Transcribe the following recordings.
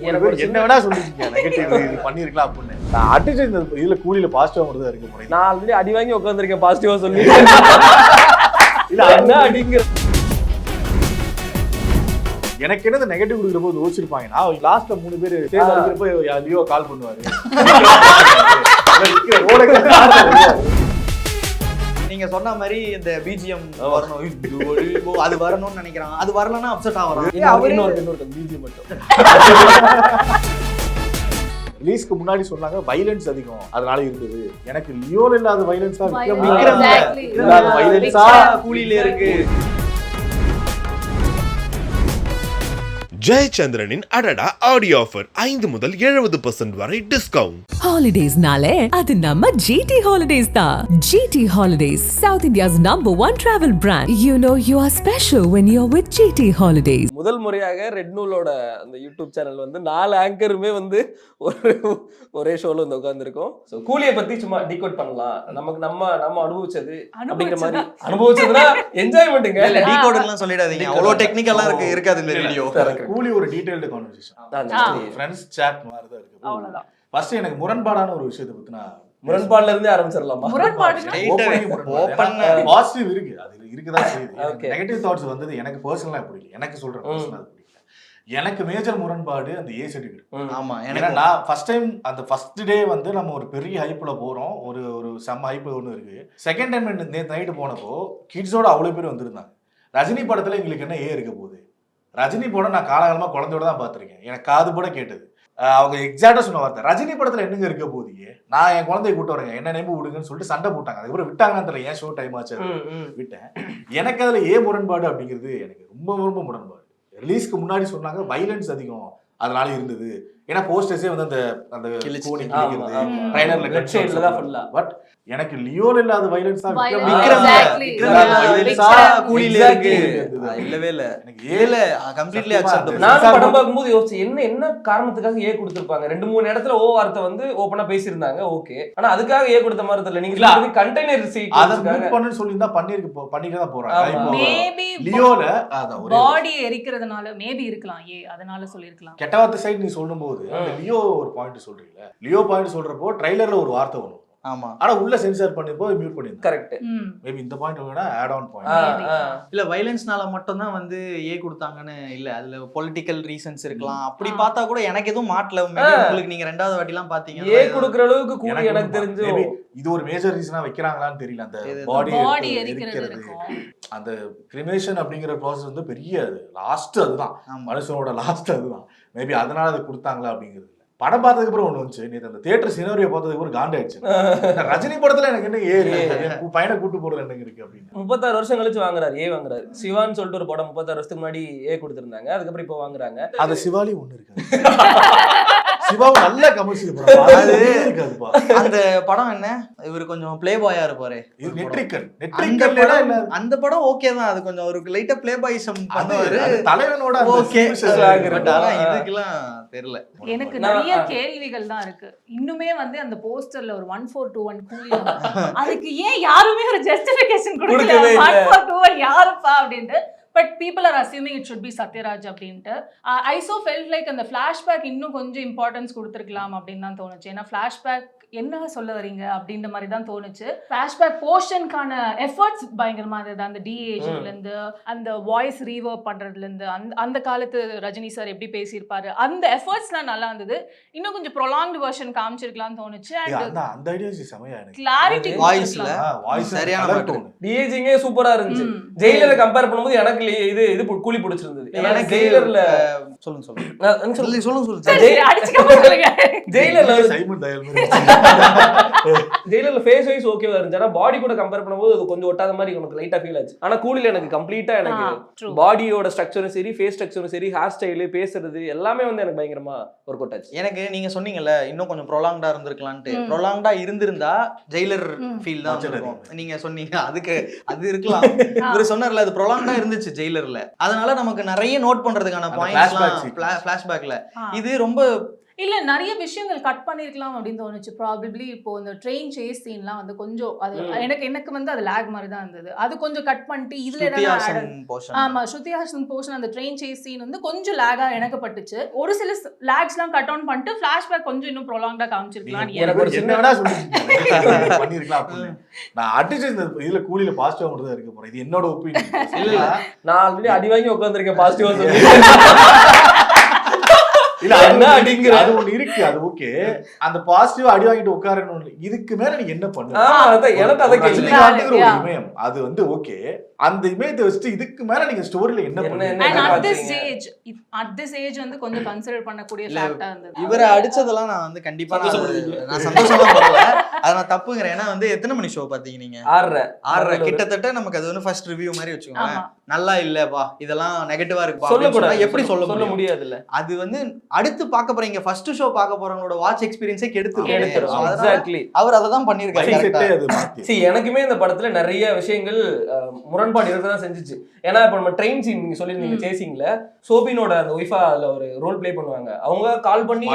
எனக்கு என்ன வேணா சொல்லிருக்கீங்க நெகட்டிவ் இது பண்ணிருக்கலாம் அப்படின்னு. நான் அடிச்சு இந்த இதுல கூலியில பாசிட்டிவா மட்டும் தான் இருக்கு முறை. நான் ஆல்ரெடி அடி வாங்கி உட்காந்துருக்கேன் பாசிட்டிவா சொல்லி. இல்ல என்ன அடிங்க எனக்கு என்ன நெகட்டிவ் கொடுக்குற போது யோசிச்சிருப்பாங்கன்னா லாஸ்ட்ல 3 பேர் சேர்ந்து அடிக்கிறப்ப லியோ கால் பண்ணுவாரு. நீங்க சொன்ன மாதிரி இந்த பிஜிஎம் வரணும், அது வரணும்னு நினைக்கிறான். அது வரலன்னா அப்செட் ஆகுறான். இன்னொரு பிஜிஎம் மட்டும். ரிலீஸ்க்கு முன்னாடி சொன்னாங்க வைலன்ஸ் அதிகம் அதனால இருந்தது. எனக்கு லியோல இல்லாத வைலன்ஸா இல்லாத வைலன்ஸா கூலில இருக்கு. ஜெயச்சந்திரனின் அடடா ஆடியோ ஆஃபர் 5 முதல் 70% வரை டிஸ்கவுண்ட். ஹாலிடேஸ்னாலே அது நம்ம GT ஹாலிடேஸ் தான். GT holidays, South India's #1 travel brand. You know you are special when you're with GT holidays. முதல் முறையாக ரெட் நூலோட அந்த யூடியூப் சேனல் வந்து 4 ஆங்கருமே வந்து ஒரே ஷோல வந்து உட்கார்ந்துருக்கோம். ஸோ கூலியை பத்தி சும்மா டீகோட் பண்ணலாம். நமக்கு நம்ம அனுபவிச்சது அப்படிங்கிற மாதிரி அனுபவிச்சதுன்னா என்ஜாய்மெண்ட்டுங்க. இல்ல டீகோட்லாம் சொல்லிடாதீங்க, அவ்வளோ டெக்னிக்கலா இருக்காது இந்த வீடியோ. கூலி ஒரு டீடைல்டு கான்வர்சேஷன், ஃப்ரெண்ட்ஸ் சாட் மாதிரி தான் இருக்கு. அவ்வளவுதான். ஃபர்ஸ்ட் எனக்கு முரண்பாடான ஒரு விஷயத்தை பத்தி நான் முரண்பாடுல இருந்தே ஆரம்பிச்சிடலாமா? பாசிட்டிவ் இருக்கு, அது இருக்குதான் செய்யுது. நெகட்டிவ் தாட்ஸ் வந்தது எனக்கு பர்சனலா பிடிக்கல. எனக்கு சொல்றேன் பர்சனலா பிடிக்கல. எனக்கு மேஜர் முரண்பாடு அந்த ஏ சர்டிஃபிகேட். ஆமா, ஏன்னா நான் ஃபர்ஸ்ட் டைம் அந்த ஃபர்ஸ்ட் டே வந்து நம்ம ஒரு பெரிய ஹைப்ல போறோம், ஒரு செம்ம ஹைப் ஒன்று இருக்கு. செகண்ட் டைம் நேற்று நைட்டு போனப்போ கிட்ஸோட அவ்வளோ பேர் வந்திருந்தாங்க. ரஜினி படத்துல எங்களுக்கு என்ன ஏ இருக்க போகுது? ரஜினி படம் நான் காலகாலமா குழந்தையோட தான் பார்த்துருக்கேன். எனக்கு காது கூட கேட்டது. அவங்க எக்ஸாக்டா சொன்ன வார்த்தை, ரஜினி படத்துல என்னங்க இருக்க போதீங்க, நான் என் குழந்தைய கூட்டு வரேங்க, என்ன நேம் விடுங்கன்னு சொல்லிட்டு சண்டை போட்டாங்க. அதுக்கப்புறம் விட்டாங்கன்னு தெரியல, ஏன் ஷோ டைம் ஆச்சு விட்டேன். எனக்கு அதுல ஏ முரண்பாடு அப்படிங்கிறது எனக்கு ரொம்ப ரொம்ப முரண்பாடு. ரிலீஸ்க்கு முன்னாடி சொன்னாங்க வைலன்ஸ் அதிகம் அதனால இருந்தது. ஏன்னா போஸ்டர்ஸே வந்து அந்த ட்ரைலர்ல கட் ஷேட்ல தான் ஃபுல்லா. பட் எனக்கு லியோல இல்லாத வைலன்ஸ் தான் கூலில இருக்கு. இல்லவே இல்ல, எனக்கு ஏல கம்ப்ளீட்லி அக்செப்டபிள். நான் படம் பார்க்கும்போது யோசிச்சேன் என்ன காரணத்துக்காக ஏ கொடுத்திருப்பாங்க. 2-3 இடத்துல ஓ வார்த்தை வந்து ஓபனா பேசியிருந்தாங்க, ஓகே. ஆனா அதுக்காக ஏ கொடுத்த மாதிரி தெரியல. நீங்க சொல்றது கண்டெய்னர் சீட் அத மூவ் பண்ணனும் சொல்லி இருந்தா பண்ணிட்டு தான் போறாங்க. மேபி லியோல பாடி எரிக்கிறதுனால மேபி இருக்கலாம், ஏ அதனால சொல்லிருக்கலாம். கெட்டவார்த்தை சைடு நீ சொல்லும்போது அந்த லியோ ஒரு பாயிண்ட் சொல்றீங்க. லியோ பாயிண்ட் சொல்றப்போ ட்ரைலர்ல ஒரு வார்த்தை வரும். ஆமா, ஆனா உள்ள சென்சார் பண்ணிப்போ மியூட் பண்ணிருந்தாங்க. கரெக்ட். மேபி இந்த பாயிண்ட் வேணா ஆட் ஆன் பாயிண்ட். இல்ல வைலன்ஸ்னால மட்டும் தான் வந்து ஏ கொடுத்தாங்கன்னு இல்ல, அதுல பொலிட்டிக்கல் ரீசன்ஸ் இருக்கலாம். அப்படி பார்த்தா கூட எனக்கு எதுவும் மாட்டல. உங்களுக்கு நீங்க ரெண்டாவது வாட்டிலாம் பாத்தீங்க ஏ கொடுக்குற அளவுக்கு கூலி எனக்கு தெரிஞ்சு இது ஒரு மேஜர் ரீசனா வைக்கிறாங்களான்னு தெரியல. அந்த பாடி எரிக்கிறது, அந்த கிரிமேஷன் அப்படிங்கிற ப்ராசஸ் வந்து பெரிய லாஸ்ட், அதுதான் மனுஷனோட லாஸ்ட், அதுதான். மேபி அதனால அதை கொடுத்தாங்களா அப்படிங்கிறது. படம் பார்த்ததுக்கு அப்புறம் ஒண்ணு வந்துச்சு, நேற்று அந்த தியேட்டர் சினாரியோ பார்த்ததுக்கு அப்புறம் காண்டாயிடுச்சு. ரஜினி படத்துல எனக்கு என்ன ஏ பையனை கூட்டு போறது என்ன இருக்கு அப்படின்னு. 36 வருஷம் கழிச்சு வாங்குறாரு, ஏ வாங்குறாரு. சிவான்னு சொல்லிட்டு ஒரு படம் 36 வருஷத்துக்கு முன்னாடி ஏ கொடுத்திருந்தாங்க, அதுக்கப்புறம் இப்போ வாங்குறாங்க. அது சிவாலி ஒண்ணு இருக்கு. சிவாவும் நல்ல கமர்ஷியல் படம். அது இருக்காதுப்பா. அந்த படம் என்ன, இவர் கொஞ்சம் பிளே பாயா இருப்பாரு. இது நெட்ரிக்கன் அந்த படம் ஓகே தான். அது கொஞ்சம் ஒரு லைட்டா பிளே பாய்சம் பண்ணுவாரு தலைவனோட. ஓகே, பட் ஆனா இதுக்கெல்லாம் தெரியல. எனக்கு நிறைய கேள்விகள் தான் இருக்கு. இன்னுமே வந்து அந்த போஸ்டர்ல ஒரு 1421 கூலி, அதுக்கு ஏன் யாருமே ஒரு ஜஸ்டிஃபிகேஷன் கொடுக்கல? 1421 யாருப்பா அப்படின்ட்டு. But people are assuming it should be Satyaraj அப்படின்ட்டு. I so felt like அந்த flashback இன்னும் கொஞ்சம் இம்பார்ட்டன்ஸ் கொடுத்துருக்கலாம் அப்படின்னு தான் தோணுச்சு. ஏன்னா flashback என்ன சொல்ல வரீங்க அப்படின்ற மாதிரி தான் தோணுச்சு. ஃபிளாஷ்பேக் போர்ஷனுக்கான எஃபர்ட்ஸ் பயங்கரமா இருந்தது. அந்த டிஏஜ்ல இருந்து அந்த வாய்ஸ் ரீவர்ப் பண்றதுல இருந்து அந்த காலத்து ரஜினி சார் எப்படி பேசியிருப்பாரு, அந்த எஃபர்ட்ஸ்லாம் நல்லா இருந்தது. இன்னும் கொஞ்சம் ப்ரொலாங்டு வெர்ஷன் காமிச்சிருக்கலாம்னு தோணுச்சு. அந்த ஐடியாஸ் செமையா இருக்கு. கிளாரிட்டி வாய்ஸ்ல சரியான டோன், டிஏஜிங்கே சூப்பரா இருந்துச்சு. ஜெயிலரை கம்பேர் பண்ணும்போது எனக்கு இது கூலி பிடிச்சிருந்தது. ஏன்னா ஜெயிலர்ல சொல்லுங்க ஜெயிலர்ல ஃபேஸ் வைஸ் ஓகேவா இருந்துச்சு. ஆனா பாடி கூட கம்பேர் பண்ணும்போது அது கொஞ்சம் ஒட்டாத மாதிரி எனக்கு லைட்டா ஃபீல் ஆச்சு. ஆனா கூலில எனக்கு கம்ப்ளீட்டா எனக்கு பாடியோட ஸ்ட்ரக்சரும் சரி, ஃபேஸ் ஸ்ட்ரக்சரும் சரி, ஹேர் ஸ்டைலு, பேசுறது எல்லாமே வந்து எனக்கு பயங்கரமா ஒர்க் அவுட் ஆச்சு. எனக்கு நீங்க சொன்னீங்கல்ல இன்னும் கொஞ்சம் ப்ரொலாங்டா இருந்திருக்கலான்ட்டு. ப்ரொலாங்டா இருந்திருந்தா ஜெயிலர் ஃபீல் தான் இருக்கும். நீங்க சொன்னீங்க அதுக்கு அது இருக்கலாம். இவர் சொன்னார்ல அது ப்ரொலாங்டா இருந்துச்சு ஜெயிலர்ல, அதனால நமக்கு நிறைய நோட் பண்றதுக்கான பாயிண்ட்ஸ்லாம் ஃபிளாஷ்பேக்ல இது ரொம்ப இல்ல நிறைய விஷயங்கள் கட் பண்ணிருக்கலாம் அப்படின்னு தோணுச்சு. ப்ராபபிளி இப்போ இந்த ட்ரெயின் சேஸ் சீன்லாம் வந்து கொஞ்சம் அது எனக்கு வந்து அது லேக் மாதிரி தான் இருந்தது. அது கொஞ்சம் கட் பண்ணிட்டு இதுல ஆமா ஸ்ருதி ஹாசன் போர்ஷன் அந்த ட்ரெயின் சேஸ் சீன் வந்து கொஞ்சம் லேகா எனக்கு பட்டுச்சு. ஒரு சில லேக்ஸ்லாம் கட் ஆன் பண்ணிட்டு ஃபிளாஷ்பேக் கொஞ்சம் இன்னும் ப்ரொலாங்டா காமிச்சிருக்கலாம். எனக்கு ஒரு சின்ன பண்ணிருக்கலாம் அப்படின்னு நான் அடிச்சு இந்த இதுல கூலியில பாசிட்டிவா மட்டும் தான் இருக்க போறேன். இது என்னோட ஒப்பீனியன். இல்ல நான் ஆல்ரெடி அடி வாங்கி உட்கார்ந்திருக்கேன் பாசிட்டிவா சொல்லி. இல்ல என்ன அடிங்கிற அது ஒண்ணு இருக்கு, அது ஓகே. அந்த பாசிட்டிவா அடி வாங்கிட்டு உட்காரணும். இதுக்கு மேல நீ என்ன பண்ணுவ? எனக்கு அதை கேள்வி. இமயம் அது வந்து ஓகே. அந்த இமயத்தை வச்சுட்டு இதுக்கு மேல நீங்க ஸ்டோரியில என்ன பண்ணுவீங்க? at this age வந்து கொஞ்சம் கன்சிடர் பண்ணக்கூடிய ஃபேக்டா இருந்தது. இவரை அடிச்சதெல்லாம் நான் வந்து கண்டிப்பா நான் சந்தோஷமா பண்ணல. அத நான் தப்புங்கறேன். ஏன்னா வந்து எத்தனை மணி ஷோ பாத்தீங்க நீங்க? 6:30 கிட்டத்தட்ட நமக்கு அது வந்து ஃபர்ஸ்ட் ரிவ்யூ மாதிரி வச்சுக்கோங்க. நல்லா இல்லப்பா இதெல்லாம் நெகட்டிவா இருக்குப்பா சொல்லக்கூடாது. எப்படி சொல்ல முடியாது இல்ல. அது வந்து அடுத்து பார்க்க போறீங்க ஃபர்ஸ்ட் ஷோ பார்க்க போறவங்களோட வாட்ச் எக்ஸ்பீரியன்ஸே கெடுத்துரும். எக்ஸாக்ட்லி அவர் அத தான் பண்ணிருக்காரு. see எனக்குமே இந்த படத்துல நிறைய விஷயங்கள் முரண்பாடு இருக்க தான் செஞ்சுச்சு. ஏன்னா இப்ப நம்ம ட்ரெயின் சீன் நீங்க சொல்லிருந்தீங்க சேசிங்ல சோபினோட அந்த ஒய்ஃபா அதுல ஒரு ரோல் ப்ளே பண்ணுவாங்க. அவங்க கால் பண்ணி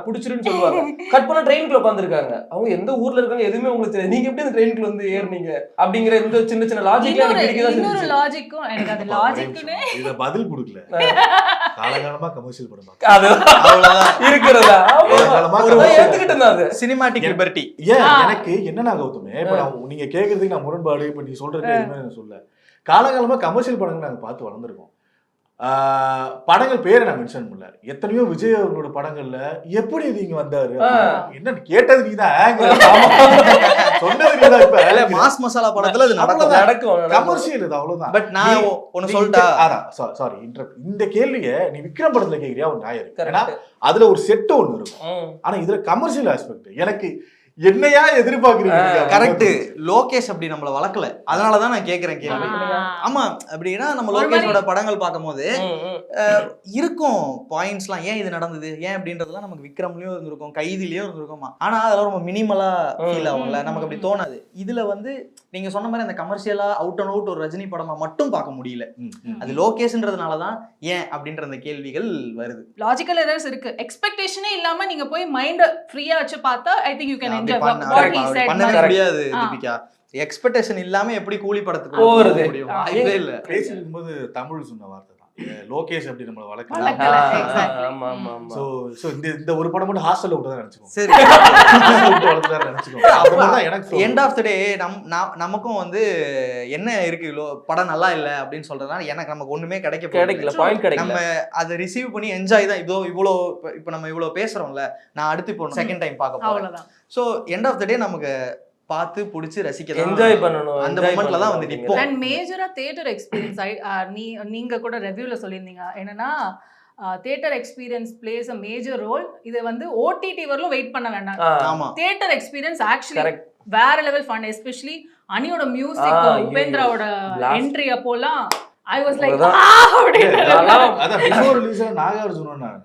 புடிச்சிருன்னு சொல்லுவாங்க. கட் பண்ண ட்ரெயின்குள்ள உட்காந்துருக்காங்க. அவங்க எந்த ஊர்ல இருக்காங்க எதுவுமே உங்களுக்கு தெரியாது. நீங்க எப்படி அந்த ட்ரெயின்குள்ள வந்து ஏறினீங்க அப்படிங்கிற இந்த சின்ன சின்ன லாஜிக் இன்னொரு லாஜிக்கும் எனக்கு அது லாஜிக்னே இத பதில் கொடுக்கல. காலகாலமா கமர்ஷியல் படம் அது அவ்வளவுதான் இருக்கிறதா ஏத்துக்கிட்டு இருந்தாங்க சினிமாட்டிக் லிபர்ட்டி. ஏன் எனக்கு என்னன்னா கௌதமே இப்ப நீங்க கேக்குறதுக்கு நான் முரண்பாடு இப்ப நீ சொல்றது எதுவுமே சொல்ல. காலகாலமா கமர்ஷியல் படங்கள் நாங்க பார்த்து வளர்ந்துருக்கோம். படங்கள் பேரை நான் மென்ஷன் பண்ணல. எத்தனையோ விஜய் அவர்களோட படங்கள்ல எப்படி நீங்க வந்தாரு என்ன கேட்டது நீதான் சொன்னது நீதான். இப்ப மாஸ் மசாலா படத்துல அது நடக்கும் கமர்ஷியல் இது அவ்வளவுதான். பட் நான் ஒன்னு சொல்லிட்டா சாரி இந்த கேள்வியை நீ விக்ரம் படத்துல கேக்குறியா ஒரு நியாயம் இருக்கு. ஏன்னா அதுல ஒரு செட் ஒண்ணு இருக்கும். ஆனா இதுல கமர்ஷியல் ஆஸ்பெக்ட் எனக்கு என்னையா எதிர்பார்க்கிறீங்க? கரெக்ட். லோகேஷ் அப்படி நம்மள வளர்க்கல. அதனாலதான் நான் கேக்குறேன் கேள்வி. ஆமா அப்படின்னா நம்ம லோகேஷோட படங்கள் பார்க்கும்போது இருக்கும் பாயிண்ட்ஸ்லாம் ஏன் இது நடந்தது ஏன் அப்படின்றதுலாம் நமக்கு விக்ரம்லயும் இருந்திருக்கும் கைதிலயும் இருந்திருக்குமா. ஆனா அதெல்லாம் ரொம்ப மினிமலா ஃபீல் ஆகும்ல. நமக்கு அப்படி தோணாது. இதுல வந்து நீங்க சொன்ன மாதிரி அந்த கமர்ஷியலா அவுட் அண்ட் அவுட் ஒரு ரஜினி படமா மட்டும் பார்க்க முடியல. அது லோகேஷ்ன்றதுனாலதான் ஏன் அப்படின்ற அந்த கேள்விகள் வருது. லாஜிக்கல் எரர்ஸ் இருக்கு. எக்ஸ்பெக்டேஷனே இல்லாம நீங்க போய் மைண்ட் ஃப்ரீயா வச்சு பார்த்தா I think you can enjoy what he said. பண்ணவே முடியாது தீபிகா. எக்ஸ்பெக்டேஷன் இல்லாம எப்படி கூலி படத்துக்கு போறது முடியும்? வாய்ப்பே இல்ல. பேசிருக்கும் போது தமிழ் சொன்ன வார்த்தை தான் லோகேஷ் அப்படி நம்மள வளர்க்கல. ஆமா ஆமா ஆமா. சோ இந்த ஒரு படம் மட்டும் ஹாஸ்டல்ல விட்டு தான் நினைச்சுக்கோங்க. சரி வளர்த்துதான் நினைச்சுக்கோங்க. அப்பதான் எனக்கு எண்ட் ஆஃப் தி டே நமக்கும் வந்து என்ன இருக்கு படம் நல்லா இல்ல அப்படின்னு சொல்றதுனால எனக்கு நமக்கு ஒண்ணுமே கிடைக்கல. பாயிண்ட் கிடைக்கல. நம்ம அதை ரிசீவ் பண்ணி என்ஜாய் தான். இவ்வளோ இப்ப நம்ம இவ்வளவு பேசுறோம்ல. நான் அடுத்து இப்போ செகண்ட் டைம் பார்க்க போறேன். சோ எண்ட் ஆஃப் தி டே நமக்கு பார்த்து புடிச்சு ரசிக்க என்ஜாய் பண்ணனும். அந்த மொமெண்ட்ல தான் வந்து நிப்போம். அண்ட் மேஜரா தியேட்டர் எக்ஸ்பீரியன்ஸ் நீங்க கூட ரிவ்யூல சொல்லிருந்தீங்க என்னன்னா theatre experience place a major role. இது வந்து ஓடிடி வரலும் வெயிட் பண்ண வேண்டாம். ஆமா தியேட்டர் எக்ஸ்பீரியன்ஸ் ஆக்சுவலி வேற லெவல் ஃபன். எஸ்பெஷலி அனியோட மியூசிக் உபேந்திராவோட என்ட்ரி அப்போலாம் ஐ வாஸ் லைக் அத பிஃபோர் ரிலீஸ் நாகார்ஜுனன் நான்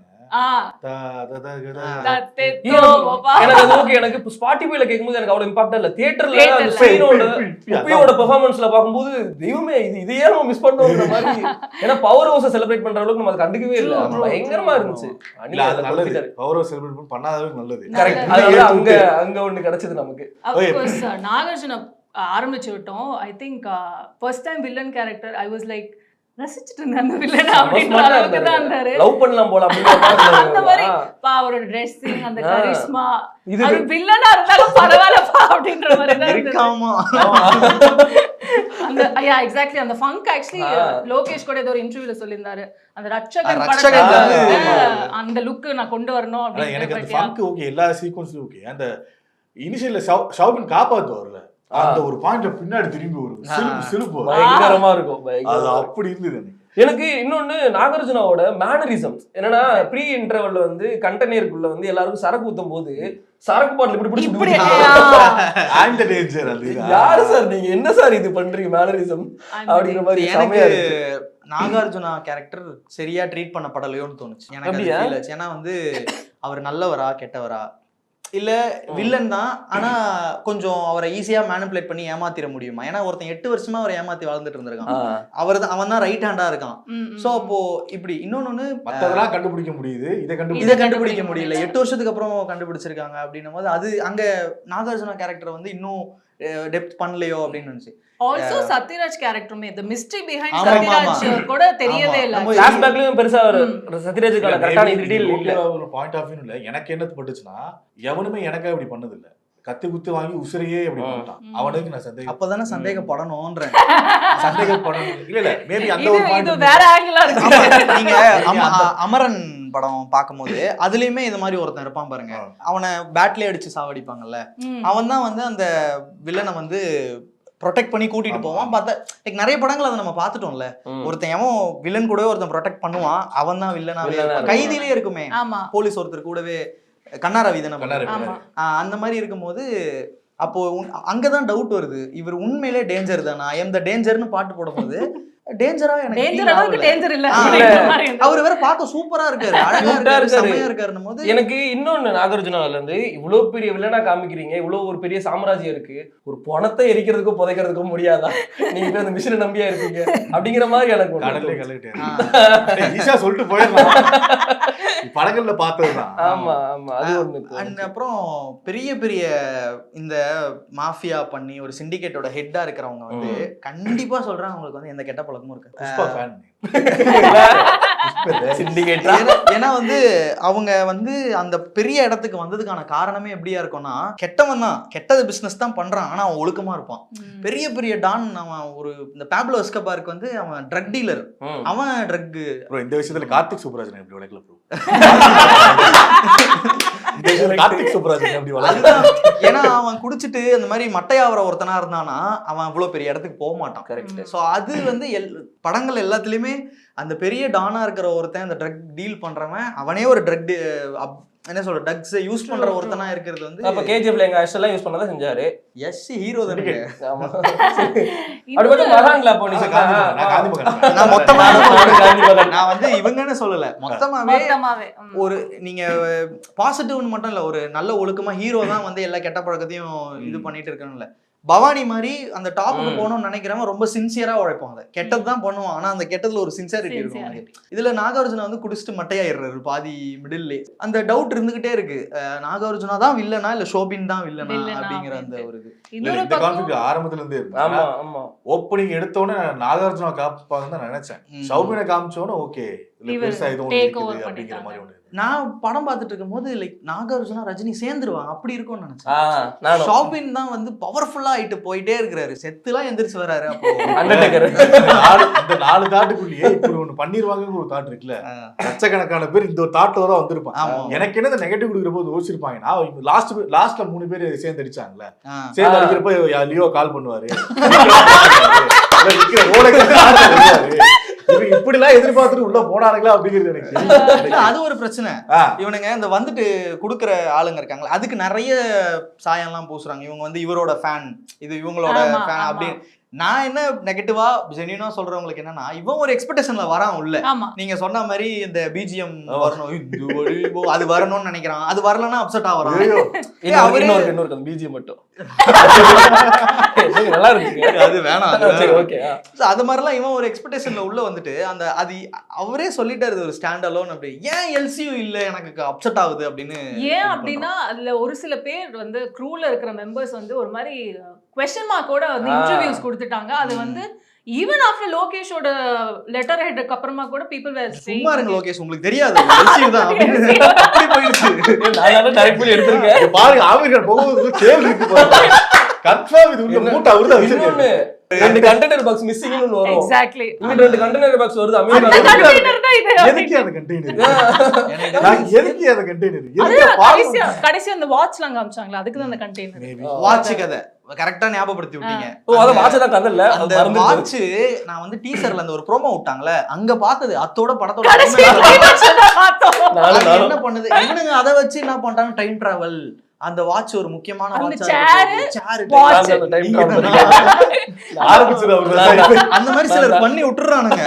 எனக்கு ஸ்பாட்டிஃபைல கேட்கும்போது எனக்கு அவ்வளவு இம்பாக்ட் இல்ல. தியேட்டர்ல அந்த ஸ்பெயினோட பெர்ஃபார்மன்ஸ்ல பாக்கும்போது தெய்வமே இதையே நம்ம மிஸ் பண்ணோம்ன்ற மாதிரி. ஏன்னா பவர் ஹவுஸை செலிப்ரேட் பண்ற அளவுக்கு நம்ம கண்டுக்கவே இல்ல. பயங்கரமா இருந்துச்சு. நல்லது பவர் ஹவுஸ் செலிப்ரேட் பண்ணாதவே நல்லது. கரெக்ட். அதனால அங்க ஒண்ணு கிடைச்சது நமக்கு. நாகார்ஜுன ஆரம்பிச்சு விட்டோம். I think first time villain character I was like ரசிச்சிட்டு இருந்தேன். அந்த வில்லன் அப்படின்ற அளவுக்கு தான் இருந்தாரு. லவ் பண்ணலாம் போல அந்த மாதிரி அவரோட ட்ரெஸ்ஸிங் அந்த கரிஸ்மா இது வில்லனா இருந்தாலும் பரவாயில்லப்பா அப்படின்ற மாதிரி தான் இருக்காமா. அந்த எக்ஸாக்ட்லி அந்த ஃபங்க் ஆக்சுவலி லோகேஷ் கூட ஏதோ ஒரு இன்டர்வியூல சொல்லியிருந்தாரு. அந்த ரட்சகன் படத்துல அந்த லுக் நான் கொண்டு வரணும் அப்படின்னு. எனக்கு அந்த ஃபங்க் ஓகே எல்லா சீக்வென்ஸ்லயும் ஓகே. அந்த இனிஷியல்ல ஷவுபின் காப்பாத்துவார்ல அந்த ஒரு பாயிண்ட்ல பின்னாடி திரும்பி வரும் சிலுப்பு பயங்கரமா இருக்கும். அது அப்படி இருந்தது. எனக்கு இன்னொன்னு நாகார்ஜுனாவோட மேனரிசம் என்னன்னா ப்ரீ இன்டர்வல்ல வந்து கண்டெய்னருக்குள்ள வந்து எல்லாருக்கும் சரக்கு ஊத்தும் போது சரக்கு பாட்டில் இப்படி பிடிச்சி யாரு சார் நீங்க என்ன சார் இது பண்றீங்க மேனரிசம் அப்படிங்கிற மாதிரி. எனக்கு நாகார்ஜுனா கேரக்டர் சரியா ட்ரீட் பண்ணப்படலையோன்னு தோணுச்சு எனக்கு. ஏன்னா வந்து அவர் நல்லவரா கெட்டவரா இல்ல வில்லன் தான், ஆனா கொஞ்சம் அவரை ஈஸியா மேனிபுலேட் பண்ணி ஏமாத்திர முடியுமா? ஏன்னா ஒருத்தன் 8 வருஷமா அவரை ஏமாத்தி வாழ்ந்துட்டு இருந்திருக்கான். அவன் தான் ரைட் ஹேண்டா இருக்கான். சோ அப்போ இப்படி இன்னொன்னு மத்ததெல்லாம் கண்டுபிடிக்க முடியுது, இதை கண்டுபிடிக்க முடியல. 8 வருஷத்துக்கு அப்புறம் கண்டுபிடிச்சிருக்காங்க அப்படின்னும் போது அது அங்க நாகார்ஜுனா கேரக்டர் வந்து இன்னும் டெப்த் பண்ணலையோ அப்படின்னு நினைச்சு. ஆல்சோ சத்யராஜ் கேரக்டருமே the mystery behind சத்யராஜ் கூட தெரியவே இல்ல. ஃபிளாஷ்பேக்லயும் பெருசா ஒரு சத்யராஜுக்கான கரெக்டான டீடைல் இல்ல. ஒரு பாயிண்ட் ஆஃப் வியூ இல்ல, எனக்கு என்ன பட்டுச்சுன்னா எவனுமே எனக்கா இப்படி பண்ணது இல்ல, கத்தி குத்து வாங்கி உசிரையே அப்படி பண்ணிட்டான். அவனுக்கு நான் சந்தேகம், அப்பதானே சந்தேகப்படணும்ன்ற சந்தேகப்படணும். இல்ல மேபி அந்த ஒரு இது பாயிண்ட் வேற ஆங்கிளா இருக்கு. நீங்க அமரன் படம் பாக்கும்போது அதுலயுமே இது மாதிரி ஒருத்தன் இருப்பான் பாருங்க, அவனை பேட்லயே அடிச்சு சாவடிப்பாங்கல்ல, அவன் தான் வந்து அந்த வில்லனை வந்து ப்ரொடெக்ட் பண்ணி கூட்டிட்டு போவான். பார்த்தா நிறைய படங்கள் அதை நம்ம பார்த்துட்டோம்ல, ஒருத்தன் எவன் வில்லன் கூடவே ஒருத்தன் ப்ரொடெக்ட் பண்ணுவான், அவன் தான் வில்லனாவே. கைதிலே இருக்குமே போலீஸ் ஒருத்தர் கூடவே, கண்ணாரவி தானே, அந்த மாதிரி இருக்கும்போது அப்போ அங்கதான் டவுட் வருது, இவர் உண்மையிலே டேஞ்சர் தானா, ஐ எம் த டேஞ்சர்னு பாட்டு போடும்போது டேஞ்சரா அவர் வேற பார்க்க சூப்பரா இருக்காரு, அழகா இருக்காரு, செமையா இருக்காருன்னும் போது எனக்கு இன்னொன்னு நாகார்ஜுனால இருந்து இவ்வளவு பெரிய வில்லனா காமிக்கிறீங்க, இவ்வளவு ஒரு பெரிய சாம்ராஜ்யம் இருக்கு, ஒரு பணத்தை எரிக்கிறதுக்கும் புதைக்கிறதுக்கும் முடியாதா, நீங்க போய் அந்த மிஷினை நம்பியா இருக்கீங்க அப்படிங்கிற மாதிரி எனக்கு சொல்லிட்டு போயிடலாம். படங்கள்ல பார்த்ததுதான். ஆமா ஆமா, அது ஒண்ணு. அப்புறம் பெரிய பெரிய இந்த மாஃபியா பண்ணி ஒரு சிண்டிகேட்டோட ஹெட்டா இருக்கிறவங்க வந்து கண்டிப்பா சொல்றாங்க அவங்களுக்கு வந்து எந்த கெட்ட பழக்கமும் இருக்கு. ஏன்னா வந்து அவங்க வந்து அந்த பெரிய இடத்துக்கு வந்ததுக்கான காரணமே எப்படியா இருக்கும்னா, கெட்டவன் தான், கெட்டது பிசினஸ் தான் பண்றான், ஆனா அவன் ஒழுக்கமா இருப்பான். பெரிய பெரிய டான், அவன் ஒரு இந்த பாப்லோ எஸ்கோபாருக்கு வந்து அவன் ட்ரக் டீலர், அவன் ட்ரக். இந்த விஷயத்துல கார்த்திக் சுப்ராஜன் எப்படி விளக்கல ப்ரோ? கார்த்திக் சுப்ராஜன் எப்படி விளக்கல? ஏன்னா அவன் குடிச்சிட்டு அந்த மாதிரி மட்டையாவற ஒருத்தனா இருந்தானா அவன் அவ்வளவு பெரிய இடத்துக்கு போக மாட்டான். கரெக்ட். சோ அது வந்து படங்கள் எல்லாத்துலயுமே அந்த பெரிய டானா இருக்கிற ஒருத்தன், அந்த ட்ரக் டீல் பண்றவன், அவனே ஒரு ட்ரக் என்ன சொல்ற ட்ரக்ஸ் யூஸ் பண்ற ஒருத்தனா இருக்கிறது வந்து அப்ப கேஜிஎஃப்ல எங்க ஆக்சுவலா யூஸ் பண்ணதா செஞ்சாரு. எஸ் ஹீரோ தானே. ஆமா. அது மட்டும் மகான்ல போனி நான் மொத்தமா நான் வந்து இவங்கன்னு சொல்லல, மொத்தமாவே ஒரு நீங்க பாசிட்டிவ்னு மட்டும் இல்ல, ஒரு நல்ல ஒழுக்கமா ஹீரோ தான் வந்து எல்லா கெட்ட பழக்கத்தையும் இது பண்ணிட்டு இருக்கானுல்ல. பவானி மாதிரி அந்த டாப்புக்கு போகணும்னு நினைக்கிறவன் ரொம்ப சின்சியரா உழைப்பாங்க, கெட்டது தான் பண்ணுவான், ஆனா அந்த கெட்டதுல ஒரு சின்சியாரிட்டி இருக்கும். இதுல நாகார்ஜுனா வந்து குடிச்சிட்டு மட்டையாயிடுறாரு பாதி மிடில்லே. அந்த டவுட் இருந்துகிட்டே இருக்கு, நாகார்ஜுனா தான் வில்லனா இல்ல ஷோபின் தான் வில்லனா அப்படிங்கிற அந்த ஒரு இந்த கான்ஃபிளிக்ட் ஆரம்பத்துல இருந்தே இருக்கு. ஆமா ஆமா, ஓப்பனிங் எடுத்தோடனே நாகார்ஜுனா காப்பாங்க தான் நினைச்சேன், ஷோபினை காமிச்சோன்னு ஓகே பெருசா இது ஒண்ணு இருக்குது அப்படிங்கிற மாதிரி ஒண்ணு. நான் படம் பார்த்துட்டு இருக்கும் போது லைக் நாகார்ஜுனா ரஜினி சேர்ந்துருவாங்க அப்படி இருக்கும்னு நினைச்சேன். ஷாபின் தான் வந்து பவர்ஃபுல்லா ஆயிட்டு போயிட்டே இருக்கிறாரு, செத்துலாம் எந்திரிச்சு வராரு. அப்போ இந்த 4 தாட்டுக்குள்ளேயே இப்படி ஒண்ணு பண்ணிருவாங்க ஒரு தாட் இருக்குல்ல, லட்சக்கணக்கான பேர் இந்த ஒரு தாட்டோட வந்திருப்பான். எனக்கு என்ன இந்த நெகட்டிவ் கொடுக்குற போது யோசிச்சிருப்பாங்கன்னா, லாஸ்ட்ல 3 பேர் சேர்ந்து அடிச்சாங்கல்ல, சேர்ந்து அடிக்கிறப்ப லியோ கால் பண்ணுவாரு, இப்படி எல்லாம் எதிர்பார்த்துட்டு உள்ள போனாங்களா அப்படிங்கிறது எனக்கு அது ஒரு பிரச்சனை. இவனுங்க இந்த வந்துட்டு குடுக்குற ஆளுங்க இருக்காங்களா, அதுக்கு நிறைய சாயம் எல்லாம் பூசுறாங்க. இவங்க வந்து இவரோட ஃபேன், இது இவங்களோட ஃபேன் அப்படி. நான் என்ன நெகட்டிவா ஜெனியூனா சொல்றவங்களுக்கு என்னன்னா, இவன் ஒரு எக்ஸ்பெக்டேஷன்ல வரான் உள்ள. நீங்க சொன்ன மாதிரி இந்த பிஜிஎம் வரணும், அது வரணும்னு நினைக்கிறான், அது வரலன்னா அப்செட் ஆவறான். இன்னொரு பிஜிஎம் மட்டும் நல்லா இருக்கு, அது வேணாம். ஓகே, அது மாதிரிலாம் இவன் ஒரு எக்ஸ்பெக்டேஷன்ல உள்ள வந்துட்டு அந்த அது அவரே சொல்லிட்டாரு ஒரு ஸ்டாண்ட் அலோன் அப்படி. ஏன் எல்சியூ இல்ல எனக்கு அப்செட் ஆகுது அப்படின்னு. ஏன் அப்படின்னா அதுல ஒரு சில பேர் வந்து க்ரூல இருக்கிற மெம்பர்ஸ் வந்து ஒரு மாதிரி குவெஸ்சன் மார்க்கோட வந்து இன்டர்வியூஸ் கொடுத்துட்டாங்க. அது வந்து ஈவன் ஆஃப்டர் லோகேஷோட லெட்டர் ஹெட்க்கு அப்புறமா கூட பீப்பிள் வேர் சேயிங், சும்மா இருங்க லோகேஷ் உங்களுக்கு தெரியாது எல்சியூ தான் அப்படி போயிடுச்சு. நான் டைப் பண்ணி எடுத்துர்க்கேன் பாருங்க, ஆமிர் போகுது கேள்வி இருக்கு பாருங்க, கன்ஃபார்ம் இது உள்ள மூட்டை அவர்தான் வச்சிருக்காரு. 2 கண்டெய்னர் பாக்ஸ் மிஸ்ஸிங்னு வரும். எக்ஸாக்ட்லி. இங்க 2 கண்டெய்னர் பாக்ஸ் வருது. அந்த கண்டெய்னர் தான் இது. எதுக்கு அந்த கண்டெய்னர்? நான் எதுக்கு அந்த கண்டெய்னர்? கடைசி அந்த வாட்ச்லாம் காமிச்சாங்களா, அதுக்கு தான் அந்த கண்டெய்னர். வாட்ச் கதை கரெக்ட்டா ஞாபகப்படுத்தி விட்டீங்க. ஓ அத வாட்ச் தான் கதை இல்ல, அந்த வாட்ச் நான் வந்து டீசர்ல அந்த ஒரு ப்ரோமோ விட்டாங்கல, அங்க பார்த்தது அத்தோட படத்தோட என்ன பண்ணுது இவனுங்க, அதை வச்சு என்ன பண்றாங்க, டைம் டிராவல். அந்த வாட்ச் ஒரு முக்கியமான வாட்ச், அந்த மாதிரி சிலர் பண்ணி விட்டுறானுங்க.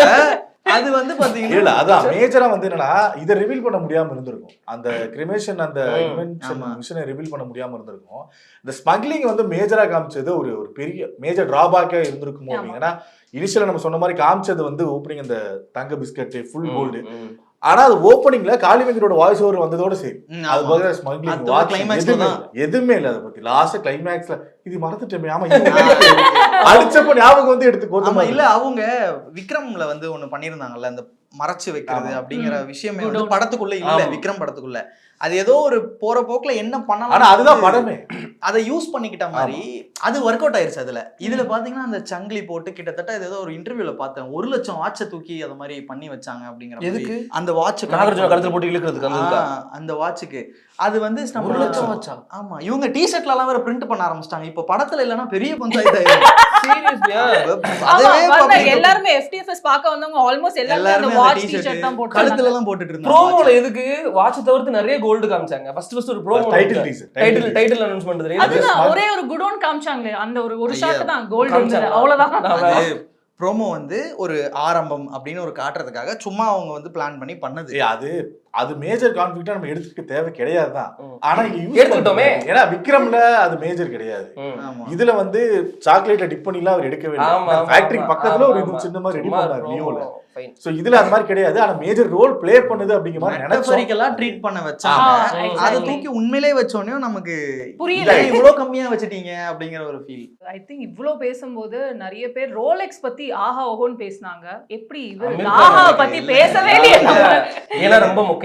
அது வந்து பாத்தீங்கன்னா இல்ல அதான் மேஜரா வந்து என்னன்னா இதை ரிவீல் பண்ண முடியாம இருந்திருக்கும். அந்த கிரிமேஷன் அந்த இன்வென்ஷன் ஆமா. மிஷனை ரிவீல் பண்ண முடியாம இருந்திருக்கும். இந்த ஸ்மக்லிங் வந்து மேஜரா காமிச்சது ஒரு ஒரு பெரிய மேஜர் டிராபேக்கா இருந்திருக்குமோ ஆமா. அப்படிங்கன்னா இனிஷியலா நம்ம சொன்ன மாதிரி காமிச்சது வந்து ஓப்பனிங் அந்த தங்க பிஸ்கட் ஃபுல் கோல்டு. ஆனா அது ஓப்பனிங்ல காளி வெங்கடோட வாய்ஸ் ஓவர் வந்ததோட சரி. அது ஆமா. பதிலா ஸ்மக்லிங் அடுத்த வாட்ச் climax எதுவுமே தான். இல்ல. எதுவுமே இல்ல அதை பத்தி. லாஸ்ட் கிளைமேக்ஸ்ல இது மறந்துட்டேன். ஆமா அடிச்சப்ப ஞாபகம் வந்து எடுத்து ஆமா கோத்தமா இல்ல அவங்க விக்ரம்ல வந்து ஒண்ணு பண்ணிருந்தாங்கல்ல அந்த மறைச்சு வைக்கிறது ஆமா. அப்படிங்கிற விஷயமே வந்து Good. படத்துக்குள்ள இல்ல. ஆமா. விக்ரம் படத்துக்குள்ள அது ஏதோ ஒரு போற போக்குல என்ன ஆனா பண்ணலாம் அதுதான் படமே. அதை யூஸ் பண்ணிக்கிட்ட மாதிரி அது ஒர்க் அவுட் ஆயிருச்சு. இதுல பாத்தீங்கன்னா அந்த சங்கிலி போட்டு கிட்டத்தட்ட இது ஏதோ ஒரு இன்டர்வியூல பார்த்தேன் 1 லட்சம் வாட்சை தூக்கி அது மாதிரி பண்ணி வச்சாங்க அப்படிங்கிற எதுக்கு? மாதிரி. அந்த வாட்ச் நாகார்ஜுன கழுத்துல போட்டு இழுக்கிறதுக்கு அந்த இதுக்கா? அந்த வாட்சுக்கு அது வந்து நம்ம 1 லட்சம் வாட்சா? ஆமா இவங்க டி-ஷர்ட்ல எல்லாம் வேற பிரிண்ட் பண்ண ஆரம்பிச்சிட்டாங்க. இப்ப படத்துல இல்லனா பெரிய பஞ்சாயத்து ஆயிடும். சீரியஸ்லியா? அதுவே ஆமா, public- எல்லாருமே FTFS பார்க்க வந்தவங்க ஆல்மோஸ்ட் எல்லாரும் அந்த எல்லாருமே வாட்ச் அந்த டி-ஷர்ட் t-shirt தான் போட்டு கழுத்துல எல்லாம் போட்டுட்டு இருந்தாங்க. ப்ரோமோல எதுக்கு வாட்ச் தவிர்த்து நிறைய கோல்டு காமிச்சாங்க. ஃபர்ஸ்ட் ஒரு promo title teaser title announcement தெரியுது. அதுதான் ஒரே ஒரு குடோன் காமிச்சாங்களே அந்த ஒரு ஐயா, ஷாட் தான் கோல்டு காமிச்சாங்க. இருந்தது அவ்வளவுதான். அது ப்ரோமோ வந்து ஒரு ஆரம்பம் அப்படின்னு ஒரு காட்டுறதுக்காக சும்மா அவங்க வந்து பிளான் பண்ணி பண்ணது. அது மேஜர் கான்ஃபிளிக்டா நம்ம எடுத்துக்க தேவை கிடையாது தான். ம். ஆனா இங்க யூஸ் எடுத்துக்கிட்டோமே. பண்ணிட்டோமே. ஏன்னா விக்ரம்ல அது மேஜர் கிடையாது. ஆமா. இதுல வந்து சாக்லேட்டை டிப் பண்ணிலாம் அவர் எடுக்கவே ஆமா, இல்லை. ஆமா, ஃபேக்டரி ஆமா, பக்கத்துல ஒரு ஆமா, இது சின்ன மாதிரி ரெடி சும்மா பண்ணாரு promo, லியோல. fine. சோ இதுல அது மாதிரி கிடையாது. ஆனா மேஜர் ரோல் ப்ளே பண்ணுது அப்படிங்கிற மாதிரி மெட்டபரிக்கலா ட்ரீட் நினைச்சோம். பண்ண வச்சாங்க. exactly. அதை தூக்கி உண்மையிலே வச்சோனே நமக்கு புரியல. ஏன் இவ்வளவு கம்மியா வச்சிட்டீங்க அப்படிங்கிற ஒரு ஃபீல். ஐ திங்க் இவ்ளோ பேசும்போது நிறைய பேர் ரோலெக்ஸ் பத்தி ஆஹா ஓஹோன்னு பேசினாங்க. எப்படி இவர் அமீர் ஆஹா கான் பத்தி பேசவே இல்லையே நம்ம. ஏன்னா ரொம்ப முக்கியம்.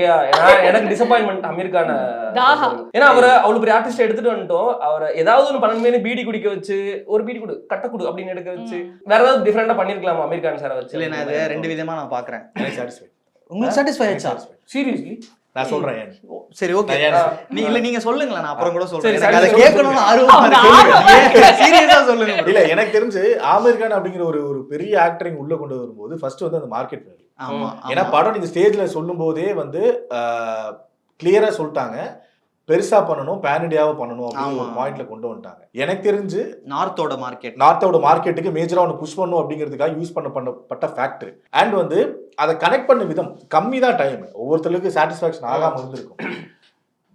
எனக்கு டிசப்பாயின்மெண்ட் அமீர்கான தாஹா. ஏன்னா அவரை அவ்வளவு பெரிய ஆர்டிஸ்ட் எடுத்துட்டு வந்துட்டோம். அவரை ஏதாவது ஒன்று பண்ணணுமே பீடி குடிக்க வச்சு ஒரு பீடி குடு கட்ட குடு அப்படின்னு எடுக்க வச்சு வேற ஏதாவது டிஃபரெண்டா பண்ணிருக்கலாமா அமீர்கான் சாரை வச்சு? இல்ல நான் இதை 2 விதமா நான் பாக்குறேன். எனக்கு satisfied. உங்களுக்கு சாட்டிஸ்ஃபை ஆயிடுச்சா? சீரியஸ்லி நான் சொல்றேன் ஏன். சரி ஓகே. நான் ஏன் இல்ல நீங்க சொல்லுங்களேன், நான் அப்புறம் கூட சரி, சொல்றேன். சரி, எனக்கு அதை சொல்லுங்க. கேட்கணும்னு ஆர்வமா இருக்கு. சீரியஸா சொல்லுங்க. இல்ல எனக்கு தெரிஞ்சு ஆமீர் கான் அப்படிங்கிற ஒரு ஒரு பெரிய ஆக்டரிங் உள்ள கொண்டு வரும்போது ஃபர்ஸ்ட் வந்து அந்த மார்க்கெட் வேல்யூ. ஆமா ஏன்னா படம் நீங்க ஸ்டேஜ்ல சொல்லும் போதே வந்து கிளியரா சொல்லிட்டாங்க பெருசா பண்ணணும் பேன் இண்டியாவை பண்ணணும் அப்படின்னு ஒரு ஆமா. பாயிண்ட்ல கொண்டு வந்துட்டாங்க. எனக்கு தெரிஞ்சு நார்த்தோட மார்க்கெட் நார்த்தோட மார்க்கெட்டுக்கு மேஜரா ஒன்று புஷ் பண்ணும் அப்படிங்கிறதுக்காக யூஸ் பண்ணப்பட்ட ஃபேக்டரி. அண்ட் வந்து அதை கனெக்ட் பண்ண விதம் கம்மி தான் டைம். ஒவ்வொருத்தருக்கு சாட்டிஸ்ஃபேக்ஷன் ஆகாம இருந்திருக்கும்.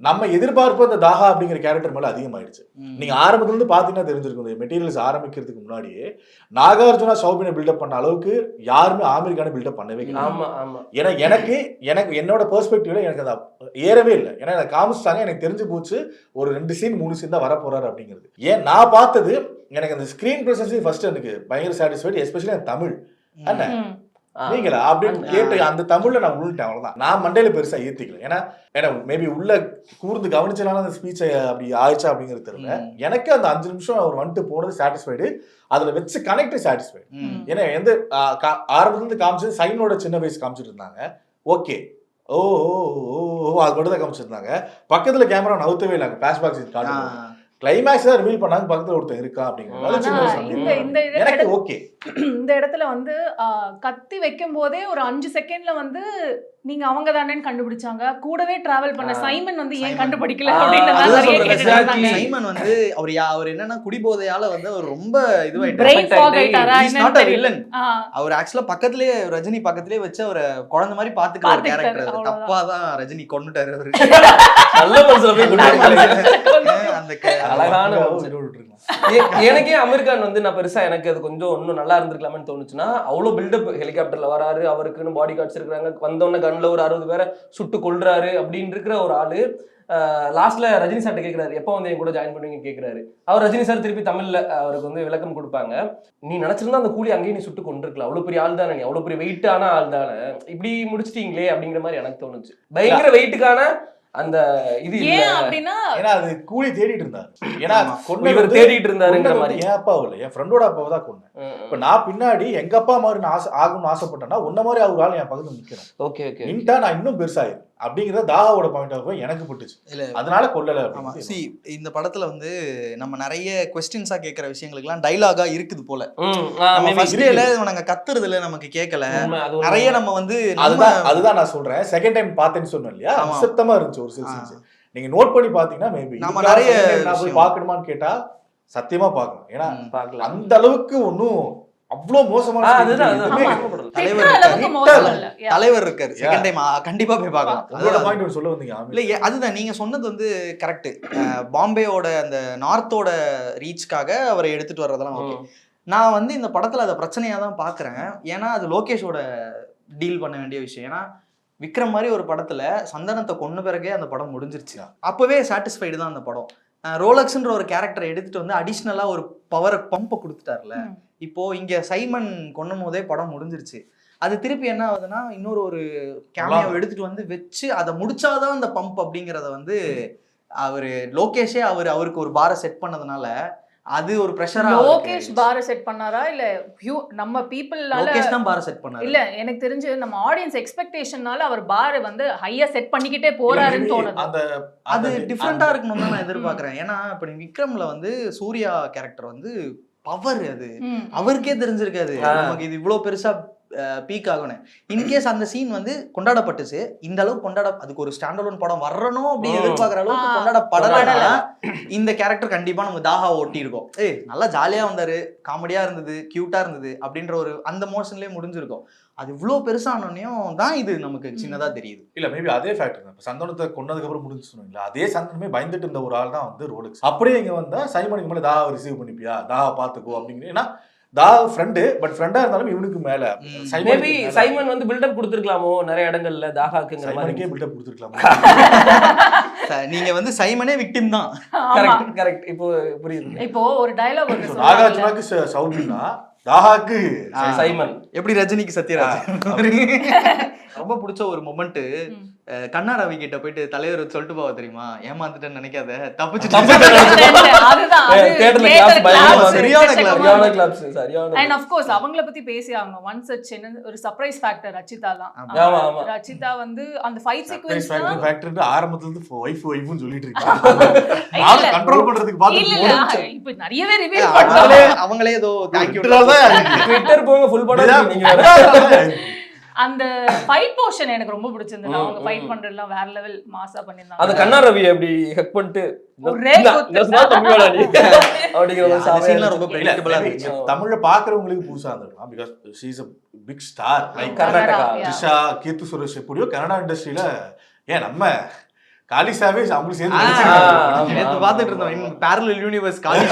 நம்ம எதிர்பார்ப்பு அந்த தாஹா அப்படிங்கிற கேரக்டர் மேல அதிகமாயிடுச்சு. நீங்க ஆரம்பத்துல இருந்து பாத்தீங்கன்னா தெரிஞ்சிருக்கும். இந்த மெட்டீரியல்ஸ் ஆரம்பிக்கிறதுக்கு முன்னாடியே நாகார்ஜுனா சௌபினை பில்டப் பண்ண அளவுக்கு யாருமே ஆமீர் கானை பில்டப் பண்ணவே கிடையாது. ஆமா ஆமா. ஏன்னா எனக்கு என்னோட பெர்ஸ்பெக்டிவ்ல எனக்கு அதை ஏறவே இல்லை. ஏன்னா எனக்கு காமிச்சிட்டாங்க, எனக்கு தெரிஞ்சு போச்சு ஒரு 2 சீன் 3 சீன் தான் வர போறாரு அப்படிங்கிறது. ஏன் நான் பார்த்தது எனக்கு அந்த ஸ்கிரீன் பிரசன்ஸ் ஃபர்ஸ்ட் எனக்கு பயங்கர சாட்டிஸ்ஃபைட். எஸ்பெஷலி அந்த தமிழ் என்ன நீங்களா அப்படின்னு கேட்டு அந்த தமிழ்ல நான் உள்ட்டேன். அவ்வளவுதான். நான் மண்டையில பெருசா ஏத்திக்கல. ஏன்னா மேபி உள்ள கூர்ந்து கவனிச்சனால அந்த ஸ்பீச்சை அப்படி ஆயிடுச்சா அப்படிங்கிறது தெரியல. எனக்கு அந்த 5 நிமிஷம் அவர் வந்துட்டு போனது சாட்டிஸ்ஃபைடு. அதுல வச்சு கனெக்ட் சாட்டிஸ்ஃபைடு. ஏன்னா எந்த ஆரம்பத்துல இருந்து காமிச்சது சைனோட சின்ன வயசு காமிச்சிட்டு இருந்தாங்க. ஓகே ஓ அது மட்டும் தான் காமிச்சிருந்தாங்க. பக்கத்துல கேமரா நவுத்தவே இல்லை. பேஷ்பேக் சீன் காட்டுவோம். கிளைமேக்ஸ் தான் ரிவீல் பண்ணாங்க பக்கத்துல ஒருத்தன் இருக்கா அப்படிங்கிறது. எனக்கு ஓகே. இந்த இடத்துல வந்து கத்தி வைக்கும் போதே ஒரு 5 செகண்ட்ல வந்து நீங்க அவங்க தானேன்னு கண்டுபிடிச்சாங்க. கூடவே டிராவல் பண்ண சைமன் வந்து ஏன் கண்டுபிடிக்கல அப்படின்னு சைமன் வந்து அவர் என்னன்னா குடிபோதையால வந்து அவர் ரொம்ப பிரெயின் ஃபாக் ஆயிட்டாரா என்னன்னு தெரியல. அவர் ஆக்சுவலா பக்கத்திலே ரஜினி பக்கத்திலே வச்சு அவரை குழந்தை மாதிரி பாத்துக்கிற ஒரு கேரக்டர். அது தப்பா தான் ரஜினி கொன்னுட்டாரு அவரு. நல்ல மனசுல போய் அந்த அழகான எனக்கே அமீர் கான் வந்து நான் பெருசா எனக்கு அது கொஞ்சம் இன்னும் நல்லா இருந்திருக்கலாம்னு தோணுச்சுன்னா அவ்வளவு பில்டப். ஹெலிகாப்டர்ல வராரு, அவருக்குன்னு பாடி கார்ட்ஸ் இருக்கிறாங்க, வந்தோடனே கன்ல ஒரு 60 பேரை சுட்டு கொல்றாரு அப்படின்னு இருக்கிற ஒரு ஆளு லாஸ்ட்ல ரஜினி சார்ட்ட கேட்கிறாரு எப்போ வந்து என் கூட ஜாயின் பண்ணுவீங்க கேட்கிறாரு. அவர் ரஜினி சார் திருப்பி தமிழ்ல அவருக்கு வந்து விளக்கம் கொடுப்பாங்க. நீ நினைச்சிருந்தா அந்த கூலி அங்கேயே நீ சுட்டு கொண்டிருக்கலாம், அவ்வளவு பெரிய ஆள் தானே, நீ அவ்வளவு பெரிய வெயிட்டான ஆள் தானே, இப்படி முடிச்சிட்டீங்களே அப்படிங்கிற மாதிரி எனக்கு தோணுச்சு. பயங்கர வெயிட்டுக்கான அந்த இது ஏன் அப்படின்னா ஏன்னா அது கூலி தேடிட்டு இருந்தாரு. ஏன்னா இவர் தேடிட்டு இருந்தாருங்கிற மாதிரி. என் அப்பாவும் இல்லை, என் ஃப்ரெண்டோட அப்பாவை தான் கொண்டேன். இப்ப நான் பின்னாடி எங்க அப்பா மாதிரி நான் ஆகணும்னு ஆசைப்பட்டேன்னா உன்ன மாதிரி அவர் ஆள் என் பக்கத்துல நிக்கிறேன். ஓகே ஓகே நின்ட்டா நான் இன்னும் பெருசாயிரும் அப்படிங்கிறத தாகாவோட பாயிண்ட் ஆஃப் வியூ எனக்கு பட்டுச்சு. அதனால கொல்லல. இந்த படத்துல வந்து நம்ம நிறைய கொஸ்டின்ஸா கேட்கிற விஷயங்களுக்குலாம் டைலாகா இருக்குது போல. நாங்க கத்துறதுல நமக்கு கேட்கல நிறைய. நம்ம வந்து அதுதான் நான் சொல்றேன். செகண்ட் டைம் பார்த்தேன்னு சொன்னேன் இல்லையா, அசத்தமா இருந்துச்சு ஒரு சில சீன்ஸ். நீங்க நோட் பண்ணி பாத்தீங்கன்னா மேபி நம்ம நிறைய நான் போய் பார்க்கணுமான்னு கேட்டா சத்தியமா பார்க்கணும். ஏன்னா பார்க்கலாம். அந்த அளவுக்கு ஒன்னும் அவ்வளோ மோசமான அதுதான் எதுவுமே ஆமா, கிடையாது. படம். தலைவர் திட்டுற அளவுக்கு இருக்காரு. மோசம் இல்ல. Yeah. தலைவர் இருக்காரு செகண்ட் டைம் கண்டிப்பா போய் பார்க்கலாம். உங்களோட அதுதான். பாயிண்ட் சொல்ல வந்தீங்க இல்ல அதுதான் நீங்க சொன்னது வந்து கரெக்ட். பாம்பேயோட அந்த நார்த்தோட ரீச்காக அவரை எடுத்துட்டு வர்றதெல்லாம் ஓகே. நான் வந்து இந்த படத்துல அதை பிரச்சனையா தான் பாக்குறேன். ஏன்னா அது லோகேஷோட டீல் பண்ண வேண்டிய விஷயம். ஏன்னா விக்ரம் மாதிரி ஒரு படத்துல சந்தனத்தை கொன்ன பிறகே அந்த படம் முடிஞ்சிருச்சு. அப்பவே சாட்டிஸ்ஃபைடு தான் அந்த படம். ரோலக்ஸ்ன்ற ஒரு கேரக்டரை எடுத்துட்டு வந்து அடிஷ்னலா ஒரு பவர் பம்பை கொடுத்துட்டார்ல. இப்போ இங்க சைமன் கொன்னும் போதே படம் முடிஞ்சிருச்சு. அது திருப்பி என்ன ஆகுதுன்னா இன்னொரு ஒரு கேமியாவை எடுத்துட்டு வந்து வச்சு அதை முடிச்சாதான் அந்த பம்ப் அப்படிங்கிறத வந்து அவரு லோகேஷே அவருக்கு ஒரு பாரை செட் பண்ணதுனால அது ஒரு பிரஷரா. லோகேஷ் பார செட் பண்ணாரா இல்ல நம்ம பீப்புள்னால? லோகேஷ் தான் பாரை செட் பண்ணாரு. இல்ல எனக்கு தெரிஞ்சு நம்ம ஆடியன்ஸ் எக்ஸ்பெக்டேஷன்னால அவர் பார வந்து ஹையா செட் பண்ணிக்கிட்டே போறாருன்னு தோணுது. அது டிஃப்ரெண்டா இருக்கணும்னு தான் நான் எதிர்பார்க்கறேன். ஏன்னா இப்ப விக்ரம்ல வந்து சூர்யா கேரக்டர் வந்து பவர் அது அவருக்கே தெரிஞ்சிருக்காது. நமக்கு இது இவ்வளவு பெருசா பீக் ஆகணும். இன்கேஸ் அந்த சீன் வந்து கொண்டாடப்பட்டுச்சு, இந்த அளவுக்கு அதுக்கு ஒரு ஸ்டாண்டலோன் படம் வரணும் அப்படின்னு எதிர்பார்க்குற அளவுக்கு கொண்டாடப்படலைன்னா இந்த கேரக்டர் கண்டிப்பா நமக்கு தாகா ஓட்டி இருக்கும். நல்லா ஜாலியா வந்தாரு, காமெடியா இருந்தது, கியூட்டா இருந்தது அப்படின்ற ஒரு அந்த மோஷன்லயே முடிஞ்சிருக்கும். அது இவ்வளவு பெருசானோனையும் தான் இது நமக்கு சின்னதா தெரியுது. இல்ல மேபி அதே ஃபேக்டர் தான். சந்தனத்தை கொண்டதுக்கு அப்புறம் முடிஞ்சு சொன்னீங்களா, அதே சந்தனமே பயந்துட்டு இருந்த ஒரு ஆள் தான் வந்து ரோலக்ஸ். அப்படியே இங்க வந்தா சைமனுக்கு மேல தாகா ரிசீவ் பண்ணிப்பியா, தாகா பாத்துக்கோ அப்படிங்கிறது. ஏன்னா ஃப்ரெண்டு, பட் ஃப்ரெண்டா இருந்தாலும் இவனுக்கு மேல மேபி சைமன் வந்து பில்டப் கொடுத்துருக்கலாமோ நிறைய இடங்கள்ல தாகாக்குங்கிற மாதிரி பில்டப் கொடுத்துருக்கலாமோ. நீங்க வந்து சைமனே விக்டிம் தான். கரெக்ட். இப்போ புரியுது. இப்போ ஒரு டயலாக் வந்து நாகார்ஜுனாக்கு சௌபினா, தாகாக்கு சைமன், எப்படி ரஜினிக்கு சத்யராஜ். ரொம்ப பிடிச்ச ஒரு மொமெண்ட், கண்ணா ரவி கிட்ட போயிட்டு தலைவர் சொல்லிட்டு போவா தெரியுமா, ஏமாந்துட்டேன்னு நினைக்காத, தப்பிச்சு. அண்ட் ஆஃப் கோர்ஸ் அவங்கள பத்தி பேசி ஆகணும். ஒன் சச் ஒரு சர்ப்ரைஸ் ஃபேக்டர் ரச்சிதா தான். ரச்சிதா வந்து அந்த ஃபைட் சீக்வென்ஸ் ஃபேக்டர் ஆரம்பத்துல இருந்து வைஃப் வைஃப்னு சொல்லிட்டு இருக்காங்க. ஆள கண்ட்ரோல் பண்றதுக்கு பாத்து இப்போ நிறையவே ரிவீல் பண்ணாலே அவங்களே ஏதோ தேங்க் யூ ட்விட்டர் போங்க ஃபுல் படம் நீங்க. அந்த ஃபைட் போர்ஷன் எனக்கு ரொம்ப பிடிச்சிருந்தது. அவங்க ஃபைட் பண்றதெல்லாம் வேற லெவல் மாஸா பண்ணிருந்தாங்க. அந்த கண்ணா ரவி அப்படி ஹக் பண்ணிட்டு ஒரே குத்து அப்படிங்கிற ஒரு சீன்லாம் ரொம்ப பிரெடிக்டபிளா இருந்துச்சு. தமிழ்ல பாக்குறவங்களுக்கு புதுசா இருந்திருக்கும். Because she is a big star. Like Karnataka Disha, Keerthy Suresh எப்படியோ கன்னடா இண்டஸ்ட்ரியில நம்ம காளி சாவேஜ் அவங்களுக்கு சேர்ந்து நேத்து பாத்துட்டு இருந்தோம் பேரலல் யூனிவர்ஸ் காளி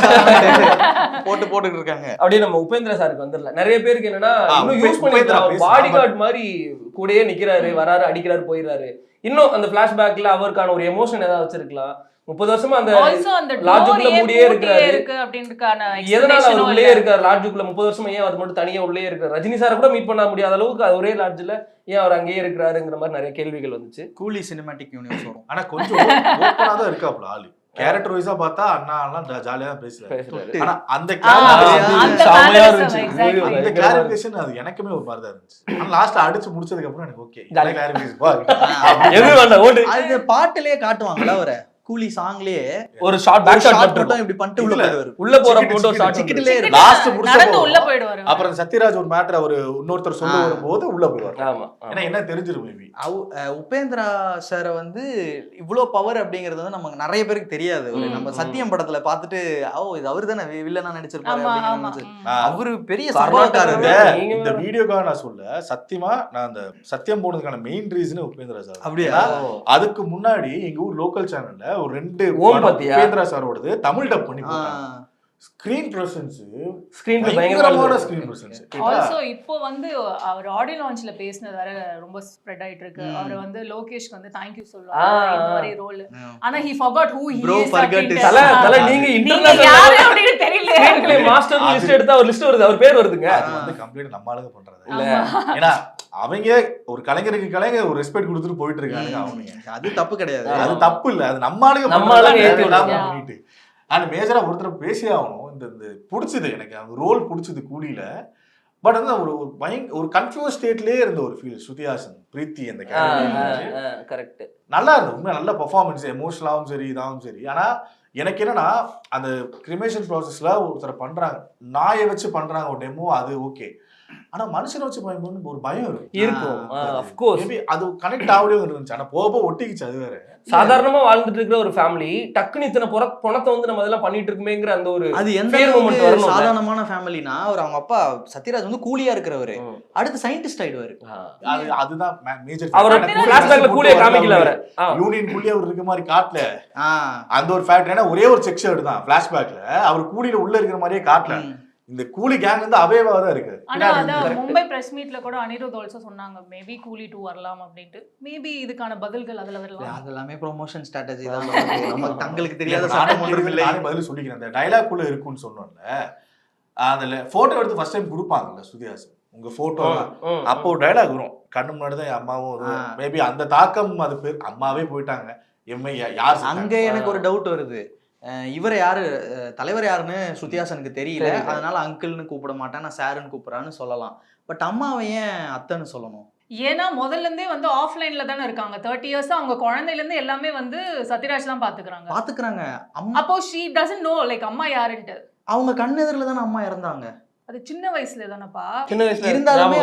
போட்டுட்டு இருக்காங்க. அப்படியே நம்ம உபேந்திர சாருக்கு வந்துடல. நிறைய பேருக்கு என்னன்னா இன்னும் யூஸ் பண்ணிக்கலாம், பாடி கார்டு மாதிரி கூடயே நிக்கிறாரு, வராரு, அடிக்கிறாரு, போயிடுறாரு. இன்னும் அந்த பிளாஷ்பேக்ல அவருக்கான ஒரு எமோஷன் ஏதாவது வச்சிருக்கலாம். 30 வருஷமா அந்த லாட்ஜுக்குள்ள மூடியே இருக்காரு. எதனால அவர் உள்ளே இருக்காரு லாட்ஜுக்குள்ள 30 வருஷமா? ஏன் அவர் மட்டும் தனியா உள்ளே இருக்காரு? ரஜினி சாரை கூட மீட் பண்ண முடியாத அளவுக்கு ஒரே லாட்ஜ்ல ஏன் அவர் அங்கேயே இருக்கிறாருங்கிற மாதிரி நிறைய கேள்விகள் வந்துச்சு. கூலி சினிமாட்டிக் யூனிவர்ஸ் வரும். ஆனா கொஞ்சம் ஓப்பனா தான் இருக்காப்ல ஆளு. கேரக்டர் வைஸா பார்த்தா அண்ணா எல்லாம் ஜாலியா தான் பேசுறாரு. ஆனா அந்த கிளாரிஃபிகேஷன் அது எனக்குமே ஒரு மாதிரி தான் இருந்துச்சு. ஆனா லாஸ்ட்ல அடிச்சு முடிச்சதுக்கு அப்புறம் எனக்கு ஓகே கிளாரிஃபிகேஷன். அது பாட்டுலயே காட்டுவாங்கல்ல அவரை, கூலி சாங்லயே ஒரு ஷார்ட் பேக் ஷாட் மட்டும் இப்படி பண்ணிட்டு உள்ள போற போட்டோ ஷாட் டிக்கெட்லயே லாஸ்ட் முடிச்சது உள்ள போய்டுவாரு. அப்புறம் சத்யராஜ் ஒரு மேட்டர் அவர் இன்னொருத்தர் சொல்ல வரும்போது உள்ள போயிடுவாரு. ஆமா, ஏன்னா என்ன தெரிஞ்சிரும். மேபி உபேந்திரா சாரை வந்து இவ்வளோ பவர் அப்படிங்கிறது வந்து நமக்கு நிறைய பேருக்கு தெரியாது. நம்ம சத்தியம் படத்துல பார்த்துட்டு இது அவரு தானே வில்லனா நடிச்சிருப்பாரு. அவரு பெரிய சர்வாக்காரர். இந்த வீடியோக்காக நான் சொல்ல சத்தியமா நான் அந்த சத்தியம் போனதுக்கான மெயின் ரீசன் உபேந்திரா சார். அப்படியா? அதுக்கு முன்னாடி எங்க ஊர் லோக்கல் சேனல்ல ஒரு 2 உபேந்திரா சாரோடது தமிழ் டப் பண்ணி போட்டாங்க. ஸ்கிரீன் பிரசன்ஸ், பயங்கரமான ஸ்கிரீன் பிரசன்ஸ். ஆல்சோ இப்போ வந்து அவர் ஆடியோ லான்ச்ல பேசினது வேற ரொம்ப ஸ்ப்ரெட் ஆயிட்டு இருக்கு. அவர் வந்து லோகேஷ்க்கு வந்து தேங்க் யூ சொல்லுவாங்க இந்த மாதிரி ரோல். ஆனா he forgot who he is. தல நீங்க இன்டர்நேஷனல் யாரு அப்படினு தெரியல. மாஸ்டர் லிஸ்ட் எடுத்தா ஒரு லிஸ்ட் வருது, அவர் பேர் வருதுங்க. அது வந்து கம்ப்ளீட் நம்ம ஆளுங்க பண்றது இல்ல. ஏன்னா அவங்க ஒரு கலைஞருக்கு ஒரு ரெஸ்பெக்ட் கொடுத்துட்டு போயிட்டு இருக்காங்க. அவங்க அது தப்பு கிடையாது, அது தப்பு இல்ல. அது நம்ம ஆளுங்க பண்ணிட்டு ஆனா மேஜரா ஒருத்தர் பேசியே ஆகணும். இந்த பிடிச்சது எனக்கு அந்த ரோல் பிடிச்சது கூலியில. பட் வந்து ஒரு கன்ஃபியூஸ் ஸ்டேட்லயே இருந்த ஒரு ஃபீல். ஸ்ருதிஹாசன், பிரீத்தி அந்த கரெக்ட் நல்லா இருந்தது. உண்மையா நல்ல பெர்ஃபார்மன்ஸ், எமோஷனலாவும் சரி இதாகவும் சரி. ஆனா எனக்கு என்னன்னா அந்த கிரிமேஷன் ப்ராசஸ்ல ஒருத்தர் பண்றாங்க, நாயை வச்சு பண்றாங்க ஒரு டெமோ, அது ஓகே. ஆனா மனுஷனை வச்சு பயன்படும் ஒரு பயம் இருக்கும் of course. மேபி அது கனெக்ட் ஆகவே இருந்துச்சு. ஆனா போக போக ஒட்டிக்கிச்சு. அது வேற. சாதாரணமா வாழ்ந்துட்டு இருக்கிற ஒரு ஃபேமிலி டக்குன்னு இத்தனை பணத்தை வந்து நம்ம அதெல்லாம் பண்ணிட்டு இருக்குமேங்கிற அந்த ஒரு அது எந்த fear moment அளவுக்கு வரணும்ல. சாதாரணமான ஃபேமிலினா ஒரு அவங்க அப்பா சத்யராஜ் வந்து கூலியா இருக்கிறவரு அடுத்து சயின்டிஸ்ட் ஆயிடுவாரு. அதுதான் மேஜர். அவரோட ஃபிளாஷ்பேக்ல கூலிய காமிக்கல அவரை. யூனியன் கூலியா அவர் இருக்க மாதிரி காட்டல. அந்த ஒரு ஃபேக்ட். ஏன்னா ஒரே ஒரு செக் ஷர்ட் தான் ஃபிளாஷ்பேக்ல. அவர் கூலியில உள்ள இருக்கிற மாதிரியே காட்டல. இந்த கூலி கேங் வந்து அவேவா தான் இருக்கு. ஆனா அத மும்பை பிரஸ் மீட்ல கூட அனிருத் ஆல்சோ சொன்னாங்க மேபி கூலி 2 வரலாம் அப்படிட்டு. மேபி இதுக்கான பதில்கள் அதுல வரலாம். அதெல்லாம் ப்ரொமோஷன் ஸ்ட்ராட்டஜி தான். நமக்கு தங்களுக்கு தெரியாத சட்டம் ஒன்றும் இல்லை. நானே பதில் சொல்லிக்கிறேன். அந்த டயலாக் குள்ள இருக்குன்னு சொன்னோம்ல, அதுல போட்டோ எடுத்து ஃபர்ஸ்ட் டைம் கொடுப்பாங்கல்ல ஸ்ருதிஹாசன் உங்க போட்டோ, அப்போ ஒரு டயலாக் வரும். கண்ணு முன்னாடி தான் என் அம்மாவும் வரும். மேபி அந்த தாக்கம் அது பேர் அம்மாவே போயிட்டாங்க. எம்ஐ யார் அங்க எனக்கு ஒரு டவுட் வருது. இவர் யாரு தலைவர் யாருன்னு ஸ்ருதிஹாசனுக்கு தெரியல. அதனால அங்கிள்னு கூப்பிட மாட்டேன், நான் சாருன்னு கூப்பிடுறான்னு சொல்லலாம். பட் அம்மாவை ஏன் அத்தைன்னு சொல்லணும்? ஏன்னா முதல்ல இருந்தே வந்து ஆஃப்லைன்ல தானே இருக்காங்க. 30 இயர்ஸ் அவங்க குழந்தையில இருந்து எல்லாமே வந்து சத்யராஜ் தான் பாத்துக்கிறாங்க. அப்போ she doesn't know லைக் அம்மா யாருன்ட்டு. அவங்க கண்ணு எதிரில தானே அம்மா இறந்தாங்க. அது சின்ன வயசுல தானப்பா. சின்ன வயசுல இருந்தாலுமே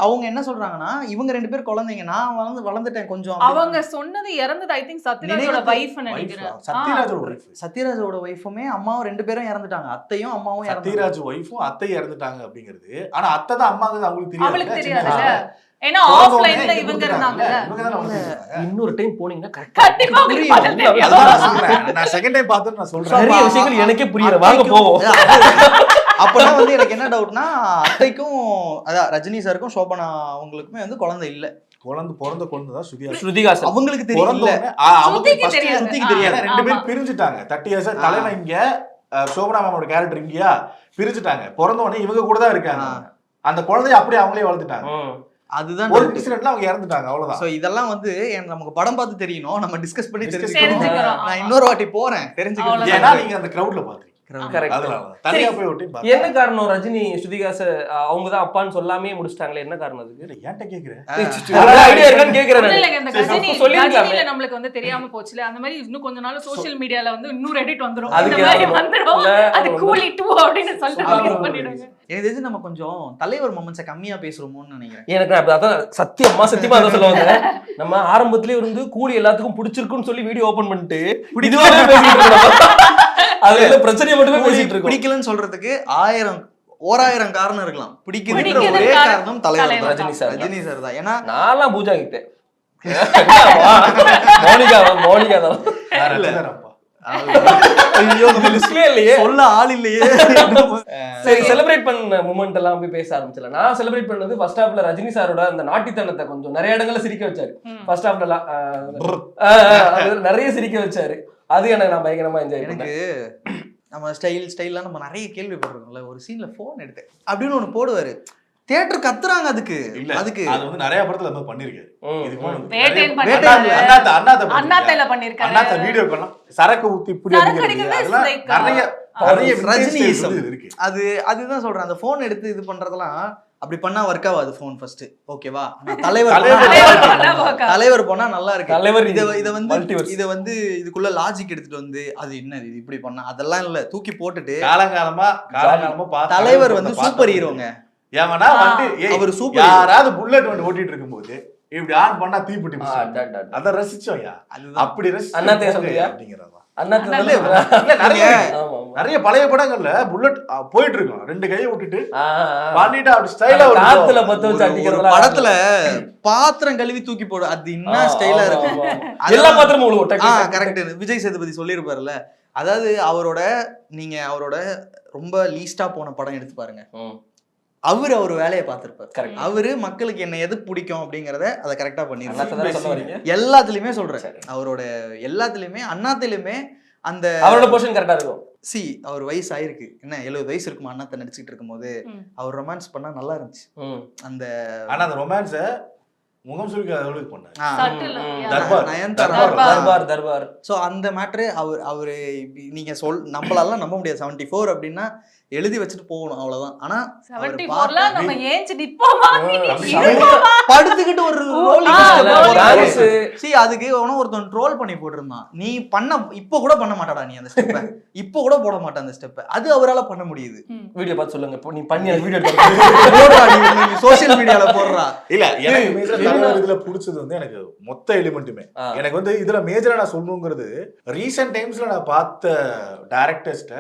அவங்க என்ன சொல்றாங்கன்னா இவங்க 2 பேர் குழந்தைங்க, நான் வளர்ந்துட்டேன் கொஞ்சம். அவங்க சொன்னது இறந்தது ஐ திங்க் சத்யராஜோட வைஃப் நினைக்கிறேன். சத்யராஜோட வைஃபுமே அம்மாவும் 2 பேரும் இறந்துட்டாங்க. அத்தையும் அம்மாவும் சத்யராஜ் வைஃபும் அத்தையும் இறந்துட்டாங்க அப்படிங்கிறது. ஆனா அத்தை தான் அம்மாங்க அவங்களுக்கு தெரியாதுல்ல. ஏன்னா ஆஃப்லைன்ல இவங்க இருந்தாங்க. இன்னொரு டைம் போனீங்கன்னா கண்டிப்பா புரியும். நான் செகண்ட் டைம் பார்த்து நான் சொல்றேன். நிறைய விஷயங்கள் எனக்கே புரியல. வாங்க போவோம். அப்பதான் வந்து எனக்கு என்ன டவுட்னா அத்தைக்கும் அதான் ரஜினி சாருக்கும் சோபனா அவங்களுக்குமே வந்து குழந்தை இல்ல. பிறந்த குழந்தை தான் ஸ்ருதிஹாசன். அவங்களுக்கு தெரியல. அவங்களுக்கு தெரியாது. 2 பேரும் பிரிஞ்சுட்டாங்க. 30 இயர்ஸ் தலைவன் இங்க, சோபனா மேமோட கேரக்டர் இங்கயா பிரிஞ்சுட்டாங்க. பிறந்த உடனே இவங்க கூட தான் இருக்காங்க. அந்த குழந்தைய அப்படியே அவங்களே வளர்த்துட்டாங்க. அதுதான் ஒரு இன்சிடென்ட்ல அவங்க இறந்துட்டாங்க. அவ்வளவுதான். சோ இதெல்லாம் வந்து நமக்கு படம் பார்த்து தெரியணும், நம்ம டிஸ்கஸ் பண்ணி தெரிஞ்சுக்கணும். நான் இன்னொரு வாட்டி போறேன் தெரிஞ்சுக்கணும். ஏன்னா நீங்க அந்த கிரவுட்ல பாத்தீங்க. என்ன காரணம் ரஜினி ஸ்ருதிஹாசன் அவங்க தான் அப்பான்னு சொல்லாமே முடிச்சிட்டாங்களே, என்ன காரணம் அதுக்கு? ஏன்ட்ட கேக்குறேன். ஐடியா இருக்கான்னு கேக்குறேன். கஜினில நம்மளுக்கு வந்து தெரியாம போச்சுல. அந்த மாதிரி இன்னும் கொஞ்ச நாள் சோஷியல் மீடியால வந்து இன்னும் எடிட் வந்துரும். அந்த மாதிரி வந்துரும். அது கூலி 2 அப்படினு சொல்லிட்டு பண்ணிடுங்க. எனக்கு தெரிஞ்சு நம்ம கொஞ்சம் தலைவர் மொமெண்ட்ஸை கம்மியா பேசுறோமோன்னு நினைக்கிறேன். எனக்கு அதான் சத்தியமா அதான் சொல்ல வந்தேன். நம்ம ஆரம்பத்திலே இருந்து கூலி எல்லாத்துக்கும் பிடிச்சிருக்குன்னு சொல்லி வீடியோ ஓபன் பண்ணிட்டு இதுவே பேசிட்டு இருக்கோம். அதுல பிரச்சனையை மட்டுமே பேசிட்டு இருக்கோம். பிடிக்கலன்னு சொல்றதுக்கு 1000 காரணம் இருக்கலாம். பிடிக்கிற ஒரே காரணம் தலைவர் ரஜினி சார் தான். ஏன்னா நான்லாம் பூஜா கிட்டேன். மோனிகா தான். சொல்ல ஆள் இல்லையே. சரி, செலிப்ரேட் பண்ண மூமெண்ட் எல்லாம் போய் பேச ஆரம்பிச்சல. நான் செலிப்ரேட் பண்ணது ஃபர்ஸ்ட் ஹாஃப்ல ரஜினி சாரோட அந்த நாட்டித்தனத்தை கொஞ்சம் நிறைய இடங்கள்ல சிரிக்க வச்சாரு. ஃபர்ஸ்ட் ஹாஃப்ல நிறைய சிரிக்க வச்சாரு. அது எனக்கு நான் பயங்கரமா என்ஜாய் பண்ணேன். எனக்கு நம்ம ஸ்டைல்லாம் நம்ம நிறைய கேள்விப்பட்டிருக்கோம்ல. ஒரு சீன்ல போன் எடுத்து அப்படின்னு ஒண்ணு போடுவாரு. தியேட்டர் கத்துறாங்க. அதுக்கு அது வந்து நிறைய படத்துல நம்ம பண்ணிருக்காரு. அண்ணாத்தைல பண்ணிருக்காரு. அண்ணாத்த வீடியோ பண்ணலாம். சரக்கு ஊத்தி இப்படி அதெல்லாம் நிறைய ரஜினிசம் இருக்கு. அதுதான் சொல்றேன். அந்த போன் எடுத்து இது பண்றதெல்லாம் அப்படி பண்ணா ஒர்க் ஆகாது போன் ஃபர்ஸ்ட். ஓகேவா? தலைவர் போனா நல்லா இருக்கு. தலைவர் இத வந்து இதுக்குள்ள லாஜிக் எடுத்துட்டு வந்து அது என்ன இது இப்படி பண்ணா அதெல்லாம் இல்ல, தூக்கி போட்டுட்டு காலங்காலமா தலைவர் வந்து சூப்பர் ஹீரோங்க. ஏன்னா வந்து அவர் சூப்பர். யாராவது புல்லட் வந்து ஓட்டிட்டு இருக்கும்போது இப்படி ஆன் பண்ணா தீப்பெட்டி அத ரசிச்சோம்யா. அப்படி அண்ணாத்தைய சொல்றியா அப்படிங்கறதா? நிறைய பழைய படங்கள்ல புல்லட் போயிட்டு இருக்கும். 2 கையை விட்டுட்டு பண்ணிட்டு அப்படி ஸ்டைலா ஒரு காத்துல பத்த வச்சு அடிக்கிறதுல படத்துல பாத்திரம் கழுவி தூக்கி போடு. அது இன்னும் ஸ்டைலா இருக்கும். எல்லா பாத்திரமும் விழுவும். கரெக்ட். விஜய் சேதுபதி சொல்லியிருப்பாருல்ல. அதாவது அவரோட ரொம்ப லீஸ்டா போன படம் எடுத்து பாருங்க. அவர் வேலையை பார்த்திருப்பாரு. அவரு மக்களுக்கு என்ன எது பிடிக்கும் அப்படிங்கறத அதை கரெக்டா பண்ணிருக்காரு. எல்லாத்துலயுமே சொல்றேன். அவரோட எல்லாத்துலயுமே அண்ணாத்திலுமே அந்த அவரோட போர்ஷன் கரெக்டா இருக்கும். அவர் வயசு ஆயிருக்கு. என்ன 70 வயசு இருக்குமா அண்ணாத்த நடிச்சுட்டு இருக்கும் போது அவர் ரொமான்ஸ் பண்ணா நல்லா இருந்துச்சு. அந்த ரொமான்ஸ முகம் சுளிக்க அளவுக்கு பண்ணாரு. தர்பார். சோ அந்த மேட்டர் அவரு நீங்க நம்பளால நம்ப முடியாது. 74 அப்படின்னா எழுதி வச்சுட்டு போகணும் அவ்வளவுதான். ஆனா 74ல நம்ம ஏஞ்சி நிப்போமா படுத்துக்கிட்டு ஒரு Dance. அதுக்கு ஒருத்தன் ட்ரோல் பண்ணி போட்டிருந்தான், நீ பண்ண இப்ப கூட பண்ண மாட்டாடா நீ அந்த ஸ்டெப்பை, இப்ப கூட போட மாட்டேன் அந்த ஸ்டெப்பை, அது அவரால் பண்ண முடியுது. வீடியோ பார்த்து சொல்லுங்க, இப்போ நீ பண்ணி வீடியோ எடுத்து சோசியல் மீடியால போடுறா. இல்ல எனக்கு மேஜரா தலைவர் இதுல பிடிச்சது வந்து எனக்கு மொத்த எலிமெண்ட்டுமே எனக்கு வந்து இதுல மேஜரா நான் சொல்லணுங்கிறது, ரீசெண்ட் டைம்ஸ்ல நான் பார்த்த டைரக்டர்ஸ்ட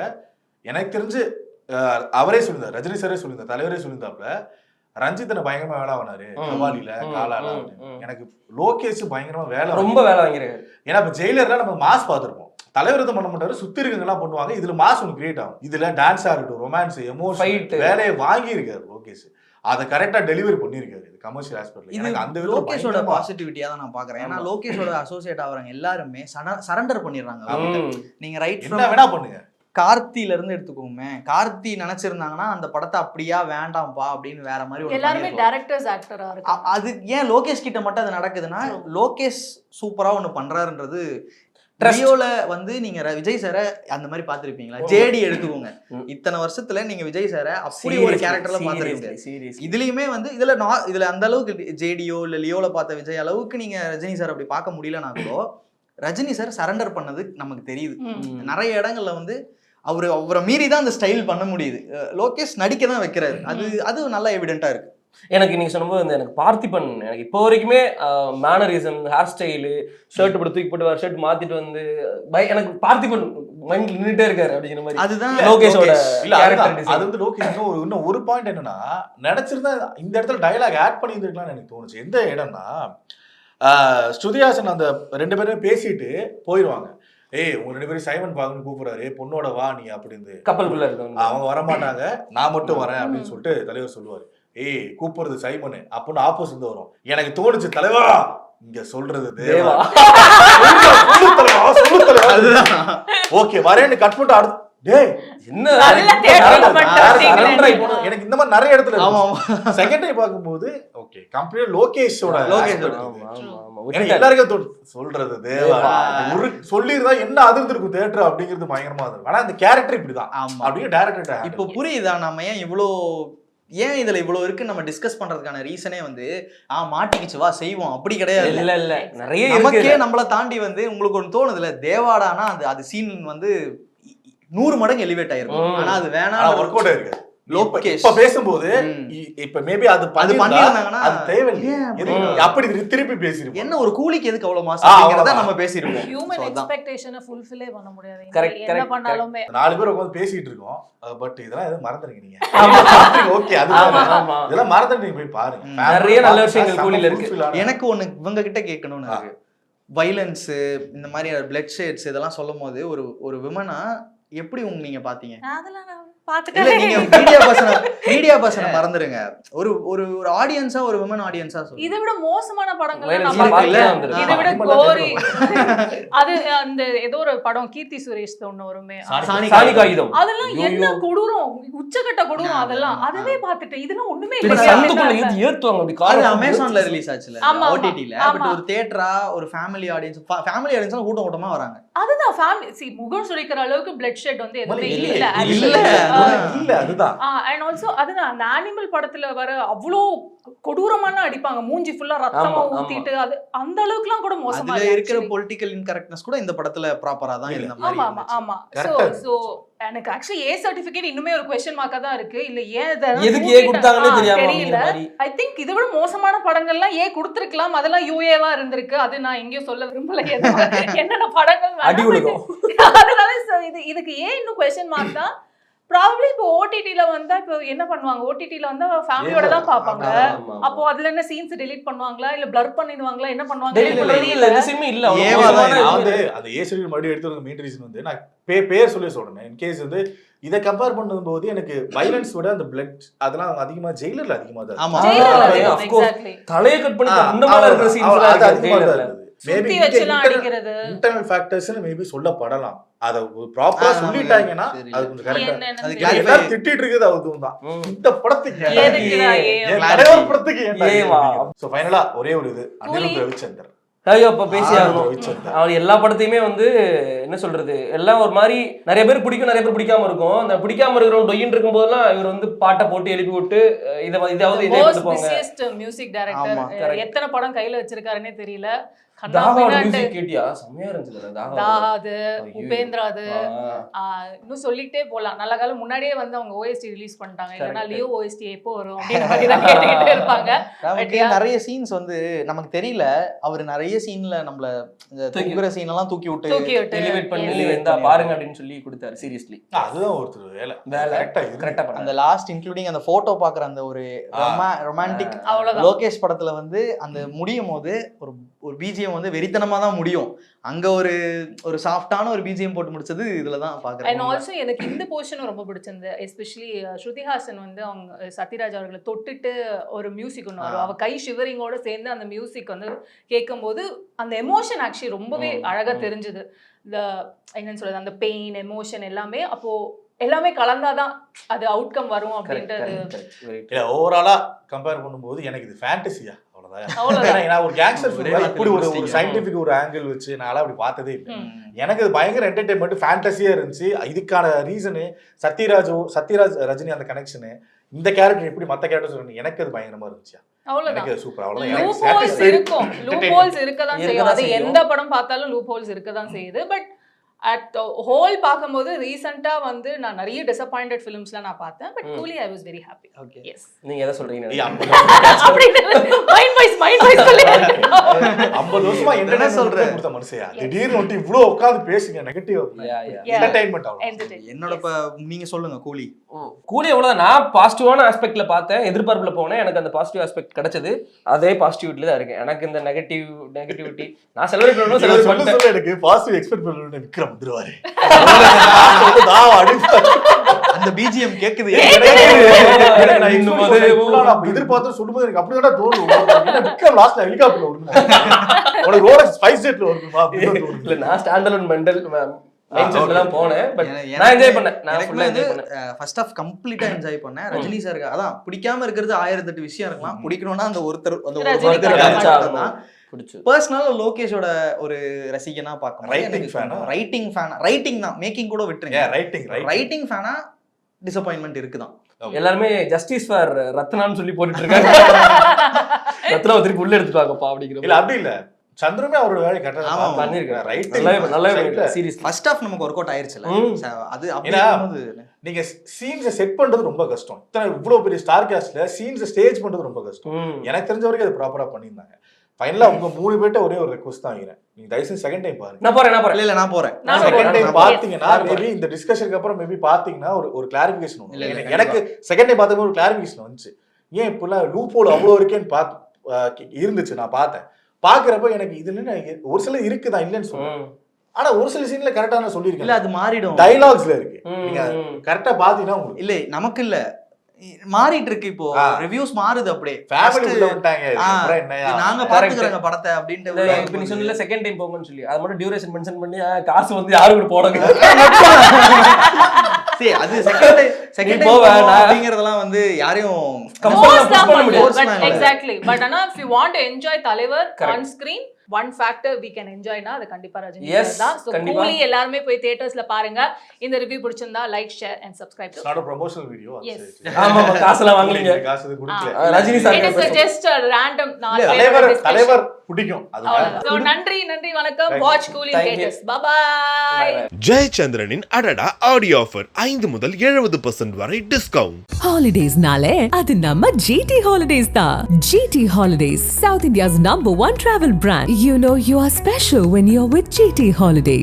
எனக்கு தெரிஞ்சு அவரே சொல்லியிருந்தார், ரஜினி சாரே சொல்லியிருந்தார், தலைவரே சொல்லியிருந்தாப்ல, ரஞ்சித்தனை பயங்கரமா வேலை ஆனாரு கவாலில காலால. எனக்கு லோகேஷ் பயங்கரமா ரொம்ப வேலை வாங்கிருக்காரு. ஏன்னா இப்ப ஜெயிலர்ல நம்ம மாஸ் பார்த்திருப்போம், தலைவர் தான் பண்ண மாட்டாரு, சுத்தி இருக்கவங்க பண்ணுவாங்க, இதுல மாஸ் ஒன்று கிரியேட் ஆகும். இதுல டான்ஸா இருக்கட்டும், ரொமான்ஸ், எமோஷன், வேலையை வாங்கி இருக்காரு லோகேஷ், அதை கரெக்டா டெலிவரி பண்ணிருக்காரு. இது கமர்ஷியல் ஆஸ்பெக்ட்ல எனக்கு அந்த லோகேஷோட பாசிட்டிவிட்டியா தான் நான் பாக்குறேன். ஏன்னா லோகேஷோட அசோசியேட் ஆகுறாங்க எல்லாருமே சரண்டர் பண்ணிடுறாங்க. நீங்க ரைட் என்ன வேணா பண்ணுங்க. கார்த்தில இருந்து எடுத்துக்கோங்க, கார்த்தி நினைச்சிருந்தாங்கன்னா அந்த படத்தை அப்படியா வேண்டாம்பா அப்படின்னு வேற மாதிரி எல்லாருமே டைரக்டர்ஸ் ஆக்டரா இருக்கு. அது ஏன் லோகேஷ் கிட்ட மட்டும் அது நடக்குதுன்னா, லோகேஷ் சூப்பரா ஒண்ணு பண்றாருன்றது. லியோல வந்து நீங்க விஜய் சாரை அந்த மாதிரி பாத்திருப்பீங்களா? ஜேடி எடுத்துக்கோங்க, இத்தனை வருஷத்துல நீங்க விஜய் சாரை அப்படி ஒரு கேரக்டர்ல பாத்துருக்கீங்க. இதுலயுமே வந்து இதுல அந்த அளவுக்கு ஜேடியோ இல்ல லியோல பார்த்த விஜய் அளவுக்கு நீங்க ரஜினி சார் அப்படி பார்க்க முடியலனா கூட, ரஜினி சார் சரண்டர் பண்ணது நமக்கு தெரியுது. நிறைய இடங்கள்ல வந்து அவரை மீறி தான் அந்த ஸ்டைல் பண்ண முடியுது. லோகேஷ் நடிக்க தான் வைக்கிறாரு, அது நல்லா எவிடென்ட்டா இருக்கு. எனக்கு நீங்க சொல்லும்போது வந்து எனக்கு பார்த்திபன் எனக்கு இப்போ வரைக்குமே மேனரிசம், ஹேர் ஸ்டைலு, ஷர்ட் போட்டு தூக்கி போட்டு ஷர்ட் மாத்திட்டு வந்து எனக்கு பார்த்திபன் மைண்ட்ல நின்னுட்டே இருக்காரு அப்படிங்கிற மாதிரி. அதுதான் லோகேஷோட அது வந்து லோகேஷ் இன்னும் ஒரு பாயிண்ட் என்னன்னா, நினைச்சிருந்தா இந்த இடத்துல டயலாக் ஆட் பண்ணி இருந்திருக்கலாம்னு எனக்கு தோணுச்சு. எந்த இடம்னா, ஸ்ருதிஹாசன் அந்த 2 பேரும் பேசிட்டு போயிடுவாங்க, ஏய் உங்க 2 பேரும் சைமன் பாகன்னு கூப்பிடுறாரு, பொண்ணோட வா நீ அப்படின்னு. கப்பலுக்குள்ள இருக்க அவங்க வரமாட்டாங்க, நான் மட்டும் வரேன் அப்படின்னு சொல்லிட்டு தலைவர் சொல்லுவாரு, ஏய் கூப்பிடுறது சைமனு அப்படின்னு ஆப்போசிட் வரும். எனக்கு தோணுச்சு, தலைவா இங்க சொல்றது தேவா, ஓகே வரேன்னு கட் பண்ணிட்டு அடுத்து எனக்கு இந்த மாதிரி நிறைய இடத்துல செகண்ட் டைம் பார்க்கும்போது ஓகே கம்ப்ளீட் லோகேஷோட எல்லாருக்கும் சொல்றது தேவா சொல்லிருந்தா என்ன அதிர்ந்திருக்கும் தியேட்டர் அப்படிங்கிறது பயங்கரமா இருக்கும். ஆனா அந்த கேரக்டர் இப்படிதான் அப்படின்னு டைரக்டர் இப்போ புரியுதா நம்ம ஏன் இதுல இவ்வளவு இருக்கு நம்ம டிஸ்கஸ் பண்றதுக்கான ரீசனே வந்து மாட்டிக்கிச்சு வா செய்வோம் அப்படி கிடையாது. இல்ல நிறைய நமக்கே நம்மள தாண்டி வந்து உங்களுக்கு ஒன்று தோணுதுல, தேவாடானா அது சீன் வந்து 100 மடங்கு எலிவேட் ஆயிருக்கும். ஆனா அது வேணாம், ஒர்க் அவுட் ஆயிருக்கு. லோகேஷ் இப்ப பேசும்போது இப்ப மேபி அது பண்ணிருந்தாங்கன்னா அது தேவையில்லை, அப்படி திருப்பி பேசிருப்போம். என்ன ஒரு கூலிக்கு எதுக்கு அவ்வளவு மாசம் நம்ம பேசிருப்போம். ஹியூமன் எக்ஸ்பெக்டேஷனை ஃபுல்ஃபில் பண்ண முடியாது என்ன பண்ணாலுமே. 4 பேர் உட்கார்ந்து பேசிட்டு இருக்கோம், பட் இதெல்லாம் எதுவும் மறந்துறீங்க நீங்க. ஓகே அது இதெல்லாம் மறந்துட்டு நீங்க போய் பாருங்க, நிறைய நல்ல விஷயங்கள் கூலில இருக்கு. எனக்கு ஒண்ணு இவங்க கிட்ட கேட்கணும்னு இருக்கு. வைலன்ஸ், இந்த மாதிரி பிளட் ஷேட்ஸ் இதெல்லாம் சொல்லும் போது ஒரு விமனா எப்படி நீங்க பாத்தீங்க? அதெல்லாம் நான் இல்ல நீங்க மீடியா பர்சனை மறந்துருங்க, ஒரு ஆடியன்ஸா, ஒரு விமன் ஆடியன்ஸா சொல்லுங்க. இதை விட மோசமான படங்கள் இதை விட கோரி அது அந்த ஏதோ ஒரு படம் கீர்த்தி சுரேஷ் ஒண்ணு வருமே, அதெல்லாம் என்ன கொடூரம், உச்சகட்ட கொடூரம், அதெல்லாம் அதவே பார்த்துட்டு இதெல்லாம் ஒண்ணுமே இல்ல. அது அமேசான்ல ரிலீஸ் ஆச்சுல ஓடிடில, பட் ஒரு தியேட்டரா ஒரு ஃபேமிலி ஆடியன்ஸ் கூட்டமா வராங்க. அதுதான் ஃபேமிலி முகம் சுளிக்கிற அளவுக்கு பிளட் ஷெட் வந்து எதுவுமே இல்ல. அதுதான். அண்ட் ஆல்சோ அதுதான் அந்த அனிமல் படத்துல வர அவ்வளோ கொடூரமான அடிப்பாங்க, மூஞ்சி ஃபுல்லா ரத்தமா ஊத்திட்டு, அது அந்த அளவுக்குலாம் கூட மோசமா இருக்கிற பொலிட்டிக்கல் இன்கரெக்ட்னஸ் கூட இந்த படத்துல ப்ராப்பரா தான் இருந்த மாதிரி. ஆமா ஆமா. சோ எனக்கு ஆக்சுவலி ஏ சர்டிபிகேட் இன்னுமே ஒரு क्वेश्चन மார்க்கா தான் இருக்கு. இல்ல எதுக்கு ஏ கொடுத்தாங்கன்னே தெரியல. ஐ திங்க் இதை விட மோசமான படங்கள்லாம் ஏ கொடுத்திருக்கலாம், அதெல்லாம் யூஏவா இருந்திருக்கு. அது நான் எங்கேயும் சொல்ல விரும்பல, என்னென்ன படங்கள் அதனால இதுக்கு ஏன் இன்னும் क्वेश्चन மார்க் தான். ப்ராபபிலி இப்போ ஓடிடில வந்தா இப்போ என்ன பண்ணுவாங்க, ஓடிடில வந்தா ஃபேமிலியோட தான் பாப்பாங்க. அப்போ அதுல என்ன சீன்ஸ் டெலீட் பண்ணுவாங்களா இல்ல பிளர் பண்ணிடுவாங்களா, என்ன பண்ணுவாங்க தெரியல. அந்த ஏ சர்டிபிகேட் மறுபடியும் எடுத்து மெயின் ரீசன் வந்து நான் பேர் சொல்லி சொல்றேன். இன் கேஸ் வந்து இதை கம்பேர் பண்ணும்போது எனக்கு வைலன்ஸ் விட அந்த பிளட் அதெல்லாம் அதிகமா ஜெயிலர்ல அதிகமா தான். ஆமா தலையை கட் பண்ணி அந்த மாதிரி இருக்கிற சீன்ஸ் அது அதிகமா இருந்தது. மேபி இன்டர்னல் ஃபேக்டர்ஸ்னு மேபி சொல்லப்படலாம். அத ப்ராப்பரா சொல்லிட்டாங்கன்னா அது கொஞ்சம் கரெக்ட்டா. எல்லாரும் திட்டிட்டு இருக்குது அதுதான். இந்த படத்துக்கு தலைவர் படத்துக்கு ஏன்? சோ ஃபைனலா ஒரே ஒரு இது அனிருத் ரவிச்சந்தர் ஐயோ அப்ப பேசி ஆகணும். அவர் எல்லா படத்தையுமே வந்து என்ன சொல்றது, எல்லாம் ஒரு மாதிரி நிறைய பேர் பிடிக்கும், நிறைய பேர் பிடிக்காம இருக்கும். அந்த பிடிக்காம இருக்கிறவங்க டொய்யின் இருக்கும் போதெல்லாம் இவர் வந்து பாட்டை போட்டு எழுப்பி விட்டு இதாவது மியூசிக் டைரக்டர் எத்தனை படம் கையில வச்சிருக்காருன்னே தெரியல. கேட்டியா? செம்மையா இருந்துச்சு. தாது, உபேந்திராது, இன்னும் சொல்லிட்டே போலாம். நல்ல காலம் முன்னாடியே வந்து அவங்க OST ரிலீஸ் பண்ணிட்டாங்க. இல்லைன்னா லியோ OST எப்போ வரும் அப்படின்ற மாதிரி தான் கேட்டுக்கிட்டே இருப்பாங்க. நிறைய சீன்ஸ் வந்து நமக்கு தெரியல. அவர் நிறைய சீன்ல நம்மள தூக்குற சீன் எல்லாம் தூக்கி விட்டு எலிவேட் பண்ணி பாருங்க அப்படின்னு சொல்லி கொடுத்தாரு. சீரியஸ்லி அதுதான் ஒருத்தர் வேலை கரெக்டா பண்ண. அந்த லாஸ்ட் இன்க்ளூடிங் அந்த போட்டோ பாக்குற அந்த ஒரு ரொமான்டிக் லோகேஷ் படத்துல வந்து அந்த முடியும் போது ஒரு பிஜிஎம் வந்து வெறித்தனமா தான் முடியும். அங்க ஒரு சாஃப்டான ஒரு பிஜிஎம் போட்டு முடிச்சது இதுலதான் பாக்குறேன். அண்ட் ஆல்சோ எனக்கு இந்த போர்ஷனும் ரொம்ப பிடிச்சிருந்தது. எஸ்பெஷலி ஸ்ருதிஹாசன் வந்து அவங்க சத்யராஜ் அவர்களை தொட்டுட்டு ஒரு மியூசிக் ஒன்று வரும். அவ கை ஷிவரிங்கோட சேர்ந்து அந்த மியூசிக் வந்து கேட்கும்போது அந்த எமோஷன் ஆக்சுவலி ரொம்பவே அழகா தெரிஞ்சுது. இந்த என்னன்னு சொல்றது, அந்த பெயின் எமோஷன் எல்லாமே அப்போ எல்லாமே கலந்தாதான் அது அவுட்கம் வரும் அப்படின்றது. ஓவராலா கம்பேர் பண்ணும்போது எனக்கு இது ஃபேண்டசியா அவ்வளவுதான். ஒரு கேங்ஸ்டர் இப்படி ஒரு சயின்டிபிக் ஒரு ஆங்கிள் வச்சு நான் அப்படி பார்த்ததே இல்லை. எனக்கு இது பயங்கர என்டர்டைன்மெண்ட் ஃபேண்டசியா இருந்துச்சு. இதுக்கான ரீசனு சத்யராஜ் ரஜினி அந்த கனெக்ஷனு, இந்த கேரக்டர் எப்படி மற்ற கேரக்டர் சொன்னீங்க, எனக்கு அது பயங்கரமா இருந்துச்சு. அவ்வளவுதான். சூப்பர். லூப் இருக்கதான் செய்யும். அது எந்த படம் பார்த்தாலும் லூப் ஹோல்ஸ் இருக்கதான் செய்யுது. பட் அட் ஹோல் பார்க்கும்போது ரீசெண்டா வந்து நான் நிறைய டிசப்பாயிண்டட் ஃபிலிம்ஸ்லாம் நான் பார்த்தேன். But Coolie I was very happy. Okay, yes. நீங்க எதை சொல்றீங்க? 50 வருஷமா என்ன சொல்றேன் கொடுத்த மனுஷயா திடீர்னு ஒட்டி இவ்வளவு உட்கார்ந்து பேசுங்க நெகட்டிவ் என்டர்டெயின்மென்ட் ஆகும். என்னோட நீங்க சொல்லுங்க. கூலி எவ்வளவுதான். நான் பாசிட்டிவான ஆஸ்பெக்ட்ல பார்த்தேன், எதிர்பார்ப்புல போனேன். எனக்கு அந்த பாசிட்டிவ் ஆஸ்பெக்ட் கிடைச்சது. அதே பாசிட்டிவிட்டில தான் இருக்கேன். எனக்கு இந்த நெகட்டிவிட்டி நான் செலிப்ரேட் பண்ணணும். எனக்கு பாசிட்டிவ் எக்ஸ்பெக்ட் பண்ணணும். விக்ரம் வந்துருவாரு. அந்த பிஜிஎம் கேக்குது. எதிர்பார்த்து சொல்லும்போது எனக்கு அப்படிதான் தோணும். விக்ரம் லாஸ்ட்ல ஹெலிகாப்டர்ல வருமா, உனக்கு ரோலக்ஸ் ஸ்பைஸ் ஜெட்ல வருமா இல்ல. நான் ஸ்டாண்ட் அலோன் மெண்டல் போனேன். பட் நான் என்ஜாய் பண்ணேன். நான் ஃபுல்லா என்ஜாய் பண்ணேன். ஃபர்ஸ்ட் ஆஃப் கம்ப்ளீட்டா என்ஜாய் பண்ணேன். ரஜினி சார் அதான் பிடிக்காம இருக்கிறது 1008 விஷயம் இருக்கலாம். பிடிக்கணும்னா அந்த ஒருத்தர் தான். பர்சனலா லோகேஷோட ஒரு ரசிகனா பார்க்க ரைட்டிங் தான். மேக்கிங் கூட விட்டுருங்க. ரைட்டிங் ஃபேனா டிசப்பாயின்மெண்ட் இருக்குதான். எல்லாருமே ஜஸ்டிஸ் ஃபார் ரத்னான்னு சொல்லி போட்டுட்டு இருக்காங்க. ரத்னா திருப்பி உள்ள எடுத்துட்டாங்கப்பா அப்படிங்கிற. இல்ல அப்படி இல்ல, சந்திரமே அவரோட வேலையை கரெக்டா பண்ணிருக்காரு. ரைட்டிங் சீரியஸ் ஃபர்ஸ்ட் ஆஃப் நமக்கு ஒர்க் அவுட் ஆயிருச்சுல. அது அப்படியே நீங்க சீன்ஸை செட் பண்றது ரொம்ப கஷ்டம். இவ்வளவு பெரிய ஸ்டார் காஸ்ட்ல சீன்ஸை ஸ்டேஜ் பண்றது ரொம்ப கஷ்டம். எனக்கு தெரிஞ்ச வரைக்கும் அது ப்ராப்பரா பண்ணியிருந்தாங்க. ஃபைனலா உங்க 3 பேர்ட்ட ஒரே ஒரு ரெக்வெஸ்ட் தான் வைக்கிறேன். நீங்க தயவுசெய்து செகண்ட் டைம் பாருங்க. நான் போறேன். இல்ல நான் போறேன். செகண்ட் டைம் பாத்தீங்கன்னா மேபி இந்த டிஸ்கஷனுக்கு அப்புறம் மேபி பாத்தீங்கன்னா ஒரு கிளாரிஃபிகேஷன் வரும். எனக்கு செகண்ட் டைம் பார்த்தப்போ ஒரு கிளாரிஃபிகேஷன் வந்துச்சு. ஏன் இப்பெல்லாம் லூப் ஹோல் அவ்வளோ இருக்கேன்னு இருந்துச்சு. நான் பார்த்தேன். பாக்குறப்ப எனக்கு இதுல ஒரு சில இருக்குதான் இல்லைன்னு சொல்றேன். ஆனா ஒரு சில சீன்ல கரெக்டா நான் சொல்லியிருக்கேன். இல்ல அது மாறிடும். டைலாக்ஸ்ல இருக்கு. நீங்க கரெக்டா பாத்தீங்கன்னா உங்களுக்கு இல்ல நமக்கு இல்ல மாறிட்டு இருக்கு. இப்போ ரிவ்யூஸ் மாறுது. அப்படியே நாங்க பாத்துக்கிறோங்க படத்தை அப்படின்ட்டு. இப்ப நீ சொன்னல செகண்ட் டைம் போங்கன்னு சொல்லி அது மட்டும் டியூரேஷன் மென்ஷன் பண்ணி காசு வந்து யாரு கூட போடுங்க. சரி, அது செகண்ட் டைம் அப்படிங்கறதெல்லாம் வந்து யாரையும் கம்பல் பண்ண முடியாது. எக்ஸாக்ட்லி. பட் ஆனா if you want to enjoy தலைவர் on screen, one factor we can enjoy னா அது கண்டிப்பா ரஜினி தான். சோ கூலி எல்லாரும் போய் தியேட்டர்ஸ்ல பாருங்க. இந்த ரிவ்யூ பிடிச்சிருந்தா like share and subscribe. Not a promotional video. ஆமா காசுலாம் வாங்குறீங்க. காசு கொடுக்கல. Rajini sir it is just a random தலைவர் பிடிக்கும் அதுதான். சோ நன்றி வணக்கம். watch கூலி theaters. bye bye. ஜெயச்சந்திரனின் அடடா ஆடியோ ஆஃபர் 5 முதல் 70% வரை discount. Holidays nale adu namma GT Holidays da. GT Holidays, South India's #1 travel brand. You know you are special when you're with GT Holidays.